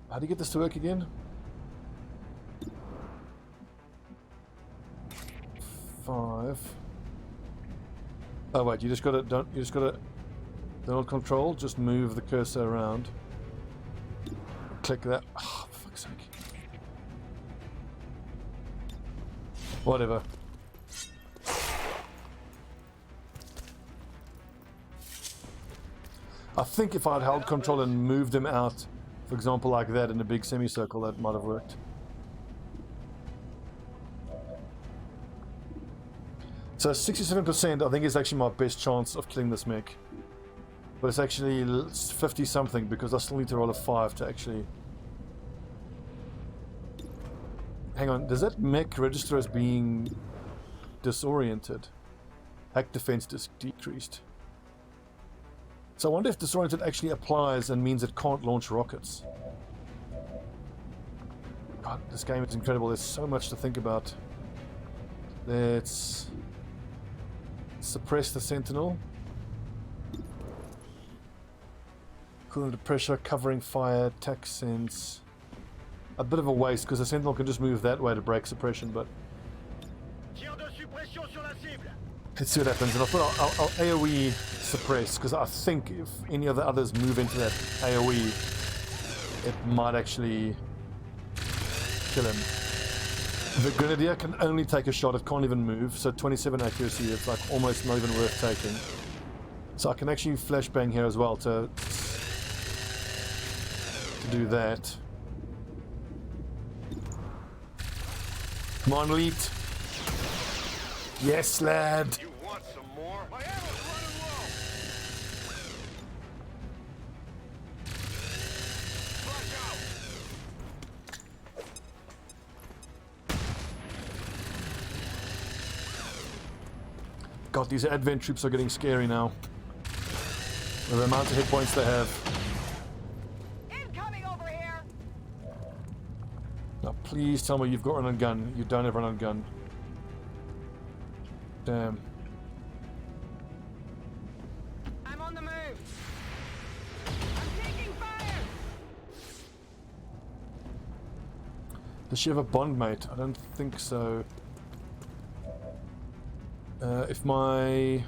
How do you get this to work again? 5. Oh wait, you just gotta don't hold control, just move the cursor around. Click that. Oh, for fuck's sake. Whatever. I think if I'd held control and moved him out, for example, like that in a big semicircle, that might have worked. So 67% I think is actually my best chance of killing this mech. But it's actually 50 something because I still need to roll a 5 to actually... Hang on, does that mech register as being disoriented? Hack defense decreased. So I wonder if disoriented actually applies and means it can't launch rockets. God, this game is incredible. There's so much to think about. Let's suppress the Sentinel. Cool under pressure, covering fire, attack sense. A bit of a waste because the Sentinel can just move that way to break suppression, but let's see what happens. And I thought I'll AoE suppress because I think if any of the others move into that AoE, it might actually kill him. The Grenadier can only take a shot, it can't even move, so 27 accuracy, it's like almost not even worth taking. So I can actually flashbang here as well to do that. Come on, elite. Yes, lad. You want some more? My ammo's running low. Flash out. God, these advent troops are getting scary now. With the amount of hit points they have. Incoming over here. Now, please tell me you've got run and gun. You don't have run and gun. Damn. I'm on the move. I'm taking fire. Does she have a bond mate? I don't think so. If my...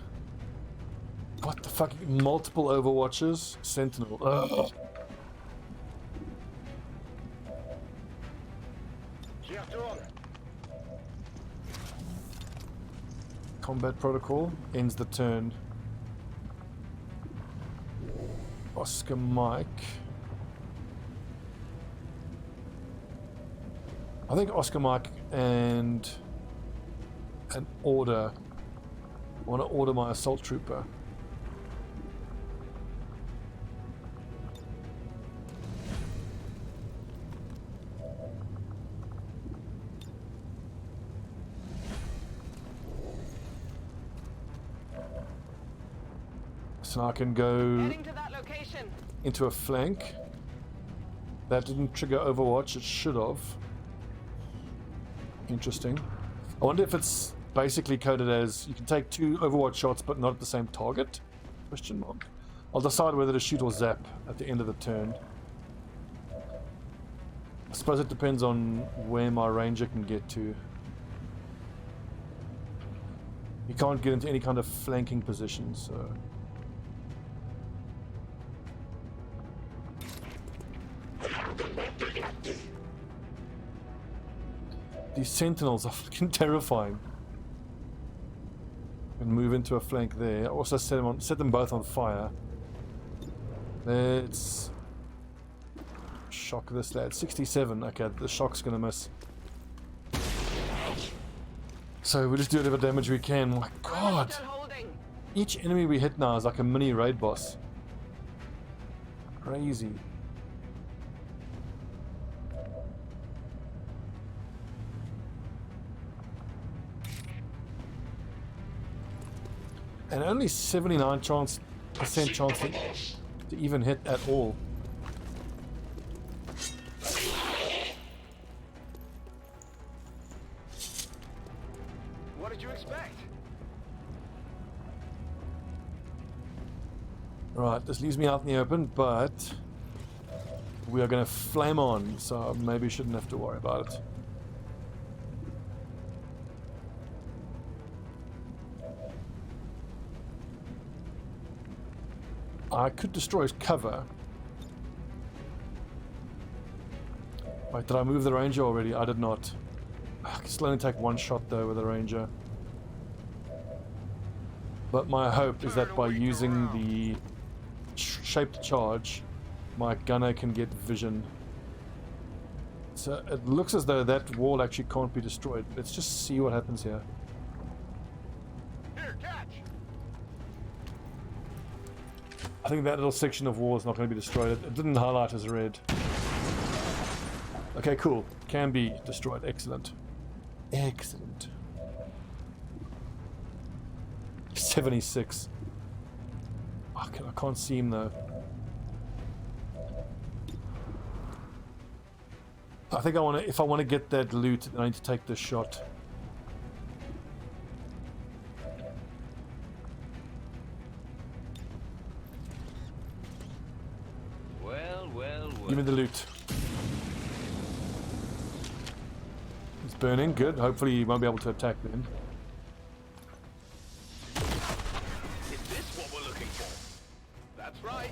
What the fuck? Multiple Overwatches? Sentinel. Ugh. Combat protocol ends the turn. Oscar Mike. I think Oscar Mike and an order. I want to order my assault trooper. So I can go Heading to that location. into a flank. That didn't trigger Overwatch, it should have. Interesting. I wonder if it's basically coded as you can take 2 Overwatch shots but not at the same target? Question mark. I'll decide whether to shoot or zap at the end of the turn. I suppose it depends on where my ranger can get to. You can't get into any kind of flanking position, so... These sentinels are fucking terrifying. And move into a flank there. Also set them both on fire. Let's shock this lad. 67. Okay, the shock's gonna miss. So we just do whatever damage we can. My God, Still holding. each enemy we hit now is like a mini raid boss. Crazy. And only 79% chance to even hit at all. What did you expect? Right, this leaves me out in the open, but we are going to flame on, so maybe shouldn't have to worry about it. I could destroy his cover. Wait, did I move the ranger already? I did not. I can still only take 1 shot though with the ranger. But my hope is that by using the shaped charge, my gunner can get vision. So it looks as though that wall actually can't be destroyed. Let's just see what happens here. Here, catch. I think that little section of wall is not going to be destroyed. It didn't highlight as red. Okay, cool. Can be destroyed. Excellent. Excellent. 76. I can't see him though. I think if I want to get that loot, then I need to take this shot. Well. Give me the loot. It's burning, good. Hopefully he won't be able to attack then. Is this what we're looking for? That's right.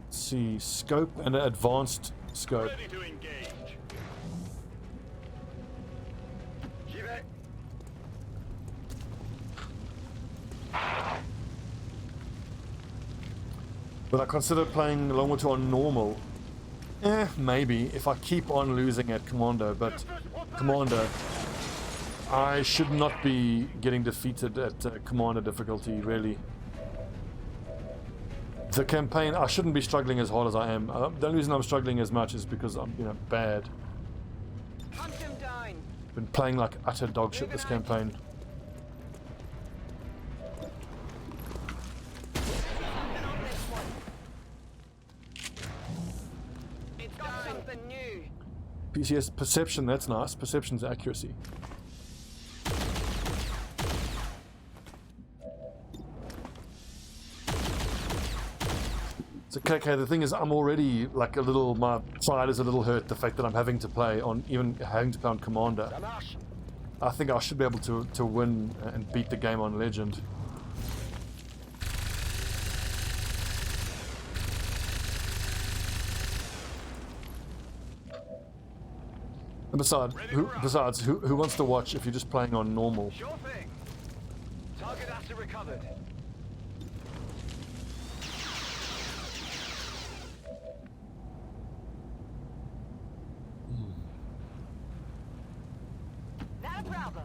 Let's see, scope and an advanced scope. Ready to engage. Keep it. But I consider playing Longwood 2 on normal. Maybe, if I keep on losing at Commando, but Commander, I should not be getting defeated at Commander difficulty, really. The campaign, I shouldn't be struggling as hard as I am. The only reason I'm struggling as much is because I'm, bad. Hunt him down. Been playing like utter dog shit this campaign. PCS perception, that's nice. Perception's accuracy. So okay, the thing is, I'm already like a little, my pride is a little hurt, the fact that I'm having to play on, even having to play on Commander. I think I should be able to win and beat the game on Legend. And besides, who wants to watch if you're just playing on normal? Sure thing. Target asset recovered. Not a problem.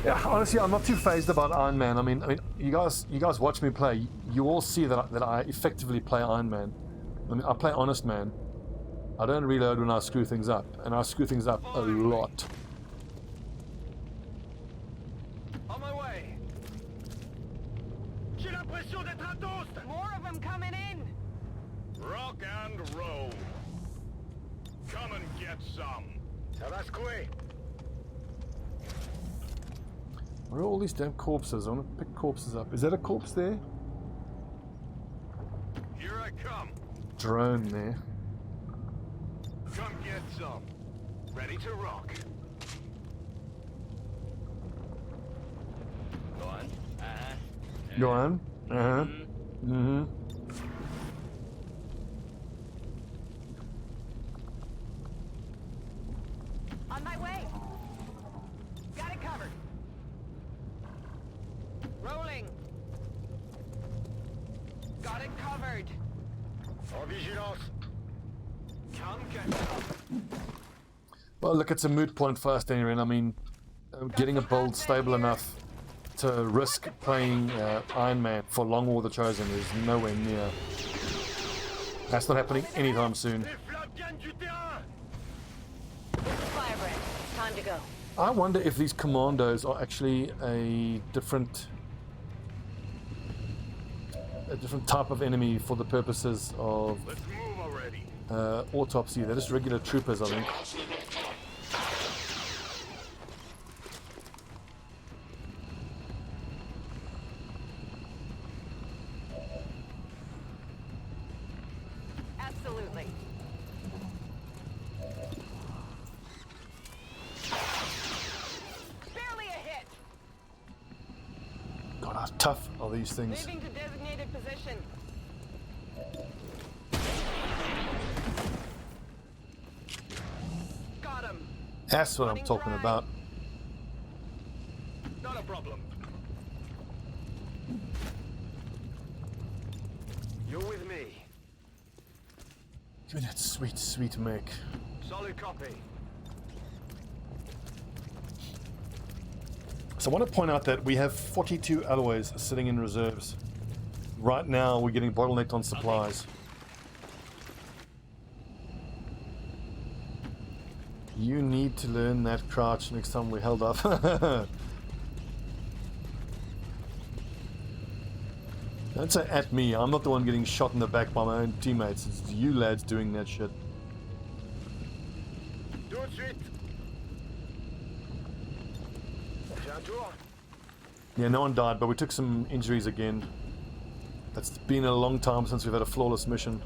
Yeah, honestly, I'm not too phased about Iron Man. I mean, you guys watch me play. You all see that I effectively play Iron Man. I mean, I play Honest Man. I don't reload when I screw things up, and I screw things up a lot. On my way. J'ai l'impression d'être un toast. More of them coming in. Rock and roll. Come and get some. Ça va secouer. Where are all these damn corpses? I want to pick corpses up. Is that a corpse there? Here I come. Drone there. Come get some. Ready to rock. Go on. Go on. Mm-hmm. On my way. Got it covered. Rolling. Got it covered. En vigilance. Come get some. Well, look, it's a moot point for us anyway. I mean, getting a build stable enough to risk playing Iron Man for Long War the Chosen is nowhere near. That's not happening anytime soon. Les flammes gagnent du terrain. This is Firebrand. Time to go. I wonder if these commandos are actually a different type of enemy for the purposes of Let's move already. autopsy. They're just regular troopers, I think. Absolutely. Barely a hit. God, how tough are these things? Moving to designated position. Got him. That's what I'm talking about. Not a problem. You're with me. Give me that sweet, sweet mech. Solid copy. So I want to point out that we have 42 alloys sitting in reserves. Right now, we're getting bottlenecked on supplies. You need to learn that crouch next time we're held up. Don't say at me. I'm not the one getting shot in the back by my own teammates. It's you lads doing that shit. Tout de suite. J'ai un tour. Yeah, no one died, but we took some injuries again. It's been a long time since we've had a flawless mission.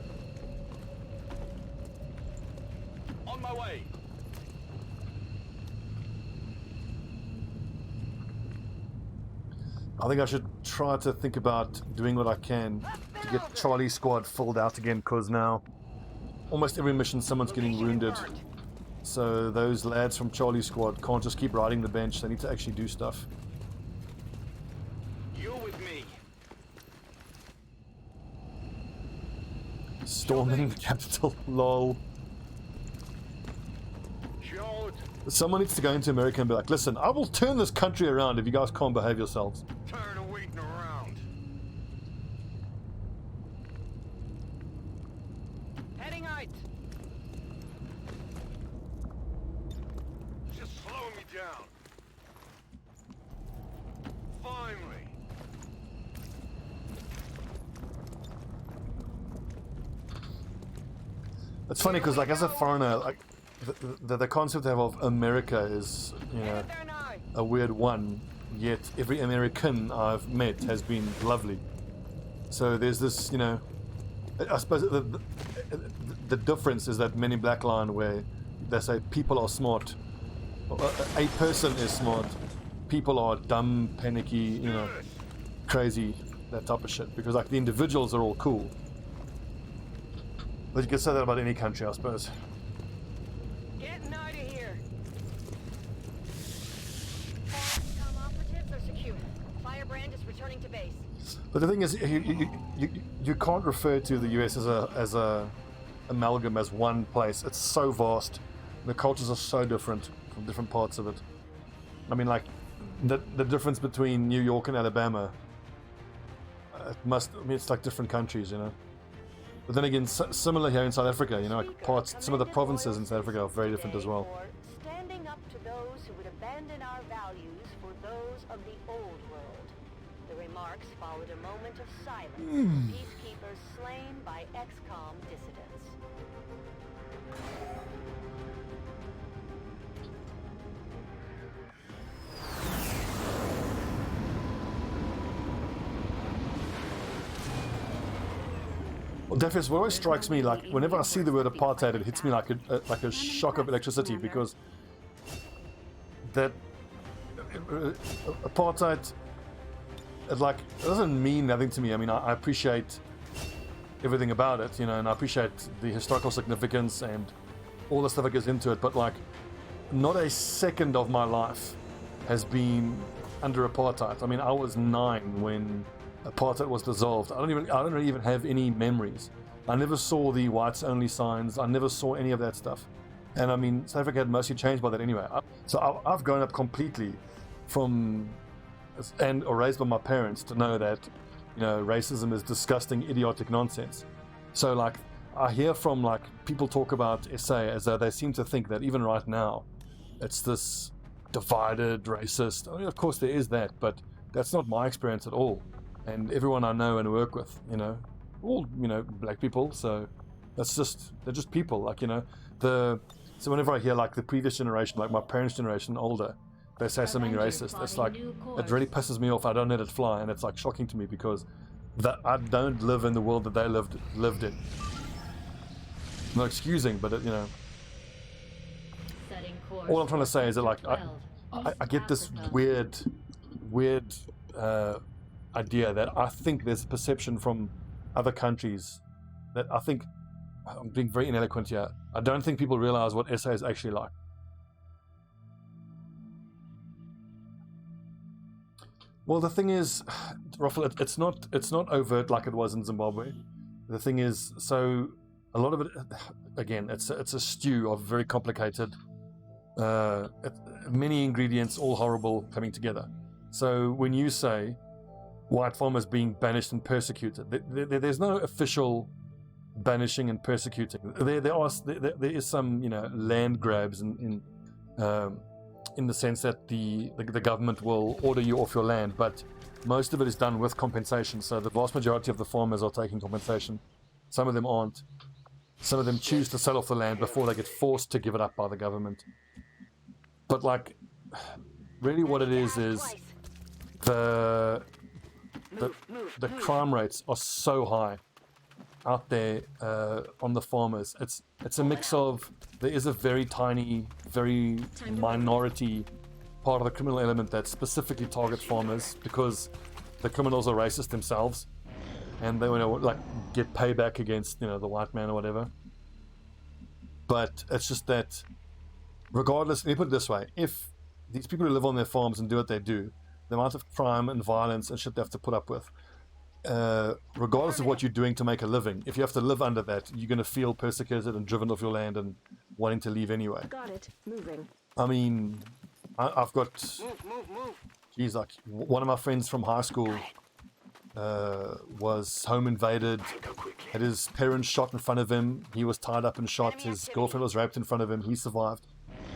On my way. I think I should try to think about doing what I can to get Charlie Squad filled out again, because now almost every mission someone's getting wounded. So those lads from Charlie Squad can't just keep riding the bench, they need to actually do stuff. You're with me. Storming the capital, lol. Short. Someone needs to go into America and be like, listen, I will turn this country around if you guys can't behave yourselves. Tired of waiting around. Heading out. Just slow me down. Finally. It's funny because, like, as a foreigner, like the concept I have of America is, you know, There now. a weird one. Yet every American I've met has been lovely. So there's this, you know, I suppose the difference is that Men in Black line where they say people are smart, a person is smart, people are dumb, panicky, you know, crazy, that type of shit. Because like the individuals are all cool. But you can say that about any country, I suppose. Getting out of here. XCOM operatives are secure. Firebrand is returning to base. But the thing is, you can't refer to the US as a amalgam as one place. It's so vast. The cultures are so different from different parts of it. I mean, like the difference between New York and Alabama. It's like different countries, you know. But then again, similar here in South Africa, you know, like some of the provinces in South Africa are very different as well. Standing up to those who would abandon our values for those of the old world. The remarks followed a moment of silence. Peacekeepers slain by XCOM dissidents. Well, definitely, what always strikes me, like whenever I see the word apartheid, it hits me like a shock of electricity, because that apartheid, it doesn't mean nothing to me. I mean, I appreciate everything about it, you know, and I appreciate the historical significance and all the stuff that goes into it. But like, not a second of my life has been under apartheid. I mean, I was 9 when apartheid was dissolved. I don't even have any memories. I never saw the whites only signs. I never saw any of that stuff. And I mean, South Africa had mostly changed by that anyway. So I've grown up completely or raised by my parents to know that, you know, racism is disgusting, idiotic nonsense. So like, I hear from like people talk about SA as though they seem to think that even right now, it's this divided, racist. I mean, of course there is that, but that's not my experience at all. And everyone I know and work with, you know, all, you know, black people. So they're just people, like, you know, so whenever I hear like the previous generation, like my parents' generation, older, they say something racist, it's like, it really pisses me off. I don't let it fly, and it's like shocking to me because I don't live in the world that they lived in. No excusing, but you know, all I'm trying to say is that like I get this weird idea that I think there's a perception from other countries that I think, I'm being very ineloquent here, I don't think people realize what SA is actually like. Well, the thing is, Ruffle, it's not overt like it was in Zimbabwe. The thing is, so a lot of it, again, it's a stew of very complicated, many ingredients, all horrible, coming together. So when you say white farmers being banished and persecuted, there's no official banishing and persecuting. There is some, you know, land grabs in the sense that the government will order you off your land, but most of it is done with compensation. So the vast majority of the farmers are taking compensation. Some of them aren't. Some of them choose to sell off the land before they get forced to give it up by the government. But like, really what it is the crime rates are so high out there on the farmers. It's a mix of, there is a very tiny, very minority part of the criminal element that specifically targets farmers because the criminals are racist themselves and they want to like get payback against, you know, the white man or whatever. But it's just that regardless, let me put it this way, if these people who live on their farms and do what they do, the amount of crime and violence and shit they have to put up with, regardless of what you're doing to make a living, if you have to live under that, you're going to feel persecuted and driven off your land and wanting to leave anyway. Got it. Moving. I mean, I've got, geez, like one of my friends from high school was home invaded, had his parents shot in front of him, he was tied up and shot, his girlfriend was raped in front of him, he survived,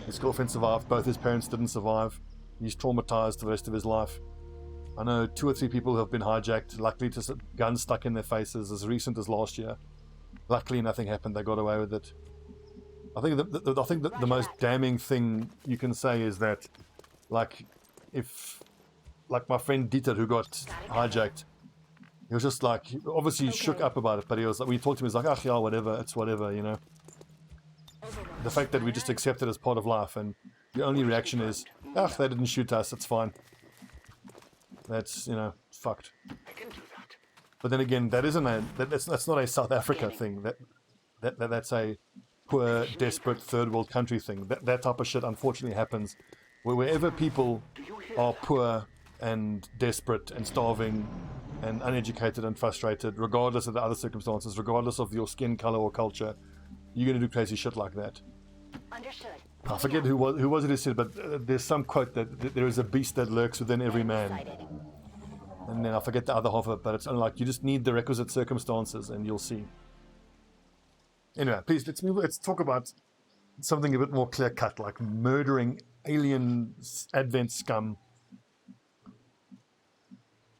his girlfriend survived, both his parents didn't survive, he's traumatized the rest of his life. I know 2 or 3 people who have been hijacked, luckily just guns stuck in their faces as recent as last year. Luckily nothing happened, they got away with it. I think the most damning thing you can say is that, like, if, like my friend Dieter who got hijacked, he was just like, obviously shook up about it, but he was like, we talked to him, he's like, ah, yeah, whatever, it's whatever, you know. The fact that we just accept it as part of life, and the only reaction is, ah, they didn't shoot us, it's fine. That's, you know, fucked. But then again, that's not a South Africa thing. That's a poor, desperate third world country thing. That type of shit unfortunately happens wherever people are poor and desperate and starving and uneducated and frustrated, regardless of the other circumstances, regardless of your skin color or culture. You're going to do crazy shit like that. Understood. I forget who was it who said, but there's some quote that there is a beast that lurks within every man. And then I forget the other half of it, but it's only like you just need the requisite circumstances and you'll see. Anyway, please, let's talk about something a bit more clear-cut, like murdering alien advent scum.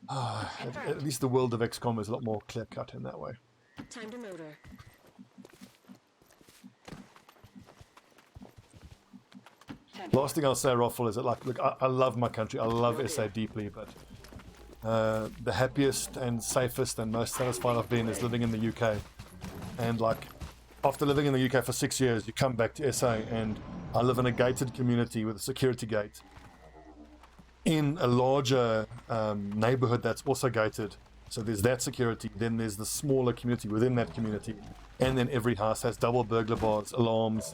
At least the world of XCOM is a lot more clear-cut in that way. Time to motor. Last thing I'll say, Raffle, is that, like, look, I love my country. I love SA deeply, but the happiest and safest and most satisfied I've been is living in the UK. And, like, after living in the UK for 6 years, you come back to SA, and I live in a gated community with a security gate in a larger neighborhood that's also gated. So there's that security, then there's the smaller community within that community, and then every house has double burglar bars, alarms.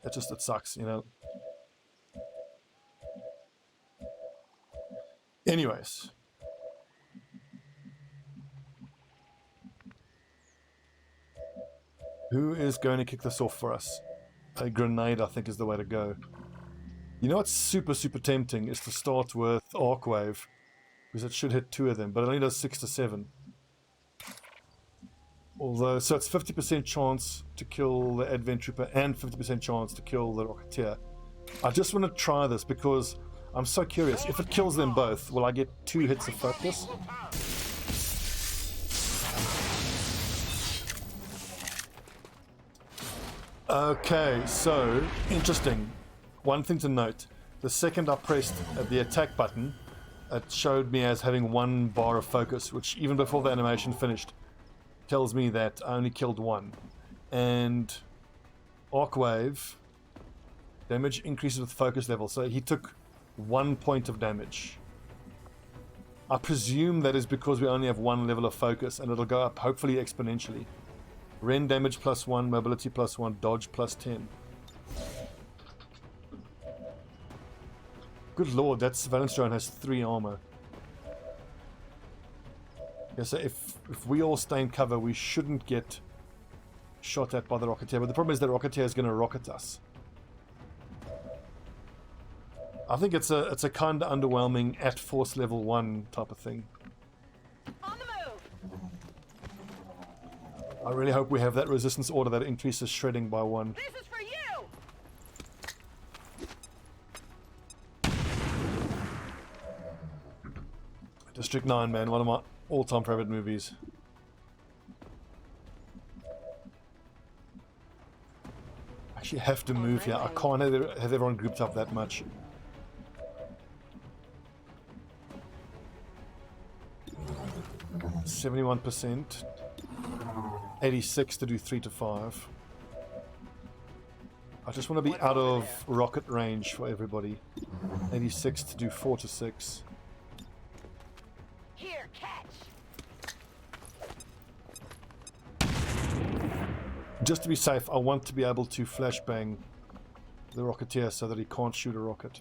It sucks, you know. Anyways. Who is going to kick this off for us? A grenade, I think, is the way to go. You know what's super, super tempting is to start with Arcwave, because it should hit 2 of them, but it only does 6 to 7. Although, so it's 50% chance to kill the Advent Trooper and 50% chance to kill the Rocketeer. I just want to try this because I'm so curious. If it kills them both, will I get 2 hits of focus? Okay, so, interesting. One thing to note. The second I pressed the attack button, it showed me as having 1 bar of focus, which even before the animation finished, tells me that I only killed 1. And Arcwave damage increases with focus level, so he took 1 point of damage. I presume that is because we only have 1 level of focus, and it'll go up hopefully exponentially. Ren damage +1, mobility +1, dodge +10. Good lord, that surveillance drone has 3 armor. Yeah, so if we all stay in cover, we shouldn't get shot at by the Rocketeer. But the problem is that Rocketeer is going to rocket us. I think it's a kind of underwhelming at force level 1 type of thing. On the move. I really hope we have that resistance order that increases shredding by 1. This is for you. District 9, man, one of my all-time favorite movies. Actually have to move here. I can't have everyone grouped up that much. %, 86 to do 3 to 5. I just want to be out of rocket range for everybody. 86 to do 4 to 6. Here, catch. Just to be safe, I want to be able to flashbang the Rocketeer so that he can't shoot a rocket.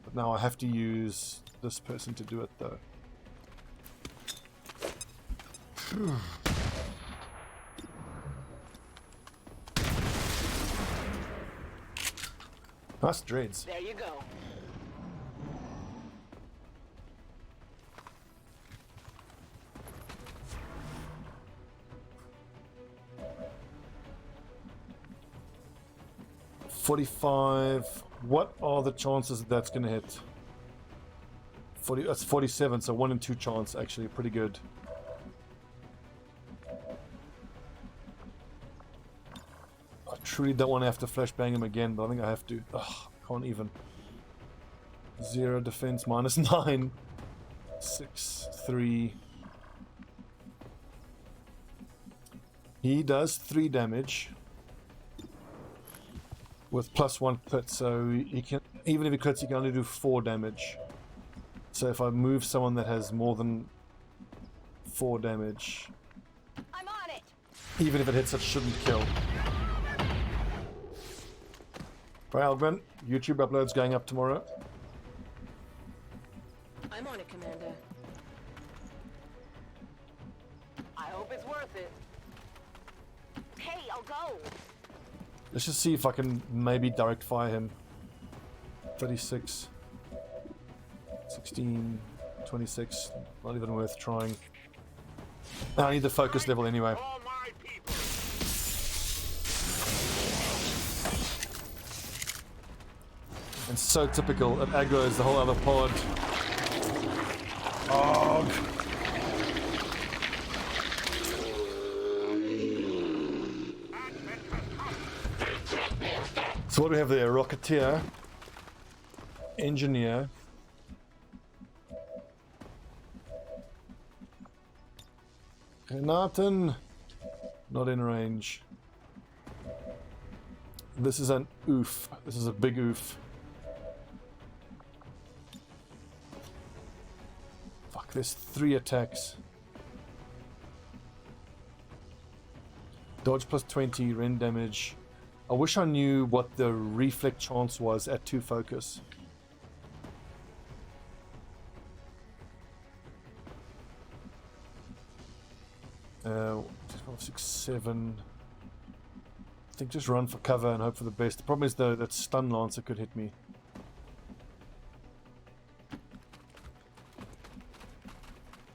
But now I have to use this person to do it, though. Nice dreads. There you go. $45. What are the chances that that's going to hit? 40. That's 47. So 1 in 2 chance. Actually, pretty good. truly don't want to have to flashbang him again, but I think I have to. Ugh, can't even. 0 defense, -9. 6, 3. He does 3 damage with +1 crit, so he can, even if he crits, he can only do 4 damage. So if I move someone that has more than 4 damage, I'm on it. even if it hits, it shouldn't kill. Railgun, YouTube uploads going up tomorrow. I'm on it, Commander. I hope it's worth it. Hey, I'll go. Let's just see if I can maybe direct fire him. 36, 16, 26. Not even worth trying. I need the focus level anyway. All my people. And so typical, it aggroes the whole other pod. Oh. So what do we have there? Rocketeer, Engineer, Nathan, not in range. This is an oof. This is a big oof. Fuck, there's 3 attacks. Dodge +20, rend damage. I wish I knew what the reflect chance was at 2 focus. Uh, 5, 6, 7. I think just run for cover and hope for the best. The problem is though that stun lancer could hit me.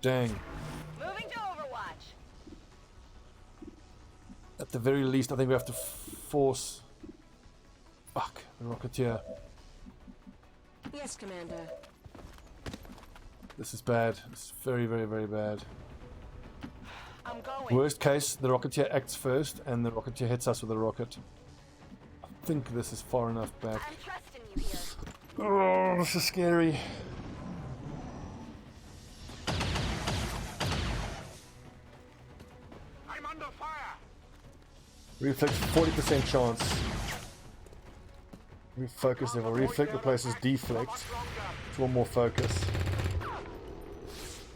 Dang. Moving to Overwatch. At the very least, I think we have to force. Fuck, the Rocketeer. Yes, Commander. This is bad. It's very, very, very bad. I'm going. Worst case, the Rocketeer acts first and the Rocketeer hits us with a rocket. I think this is far enough back. I'm trusting you here. Oh, this is scary. I'm under fire. Reflect 40% chance. Refocus level. Reflect replaces deflect. It's one more focus.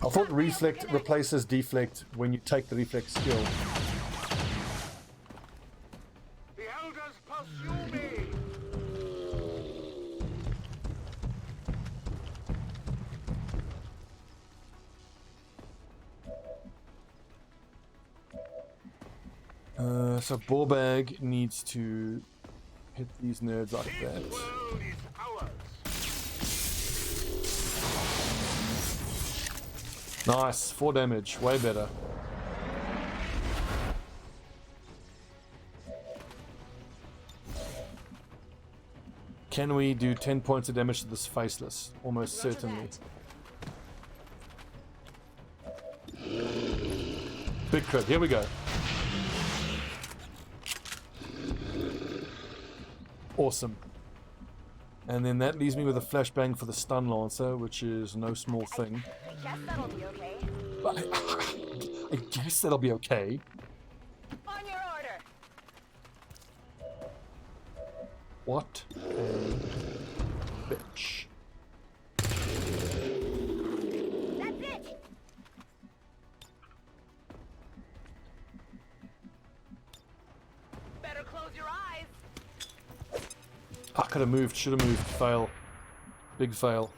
I thought reflect replaces deflect when you take the reflect skill. The elders pursue me. So Ballbag needs to hit these nerds like that. This world is ours. Nice, 4 damage, way better. Can we do 10 points of damage to this faceless? Almost certainly. Big crit, here we go. Awesome. And then that leaves me with a flashbang for the stun lancer, which is no small thing. I guess that'll be okay. I guess that'll be okay. On your order. What a bitch. That's it. Better close your eyes. I could have moved, should have moved. Fail. Big fail.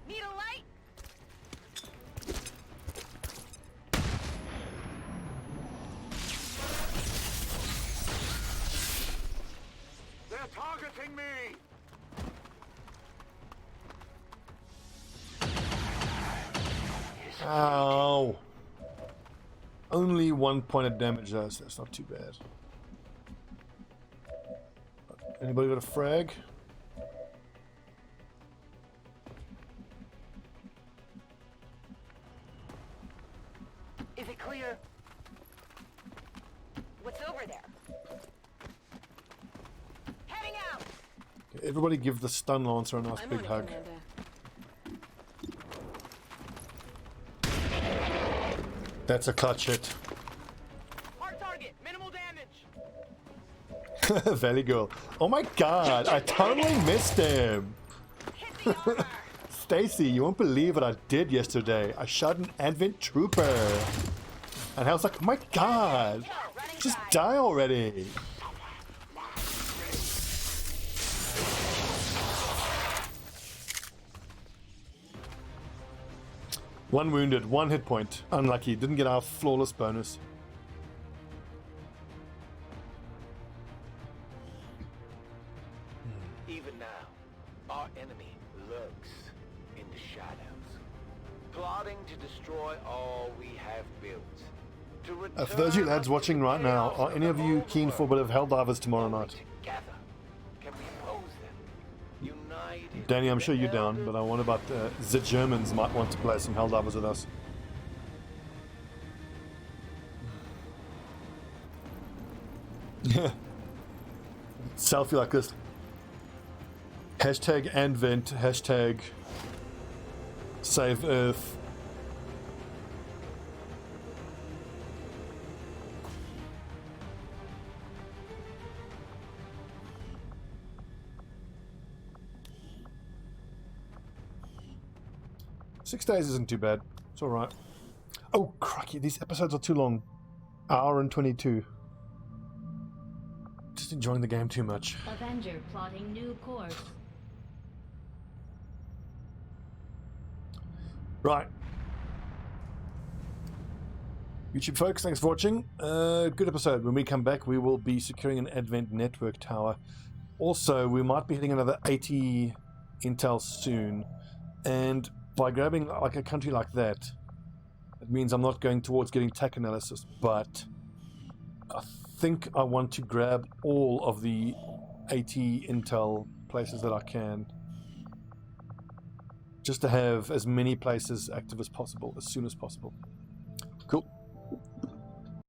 Need a light? They're targeting me. Ow. Only 1 point of damage though, so that's not too bad. Anybody got a frag? Is it clear? What's over there? Everybody give the stun lancer a nice I'm big on it, hug. Commander. That's a clutch hit. Hard target, minimal damage. Valley girl. Oh my god, I totally missed him. Hit the armor. Stacy, you won't believe what I did yesterday. I shot an Advent trooper. And I was like, oh my god, just die already. One wounded, 1 hit point. Unlucky, didn't get our flawless bonus. Even now, our enemy lurks in the shadows, plotting to destroy all we have built. For those of you lads watching right now, are any of you keen for a bit of Helldivers tomorrow night? Together, can we oppose them? United. Danny, I'm sure you're down, but I wonder about the Germans might want to play some Helldivers with us. Yeah. Selfie like this. Hashtag Advent, hashtag Save Earth. Six days isn't too bad. It's alright. Oh, crikey, these episodes are too long. Hour and 22. Just enjoying the game too much. Avenger plotting new course. Right. YouTube folks, thanks for watching. Good episode. When we come back, we will be securing an Advent network tower. Also, we might be hitting another 80 intel soon. And by grabbing like a country like that, it means I'm not going towards getting tech analysis, but I think I want to grab all of the 80 intel places that I can, just to have as many places active as possible, as soon as possible. Cool.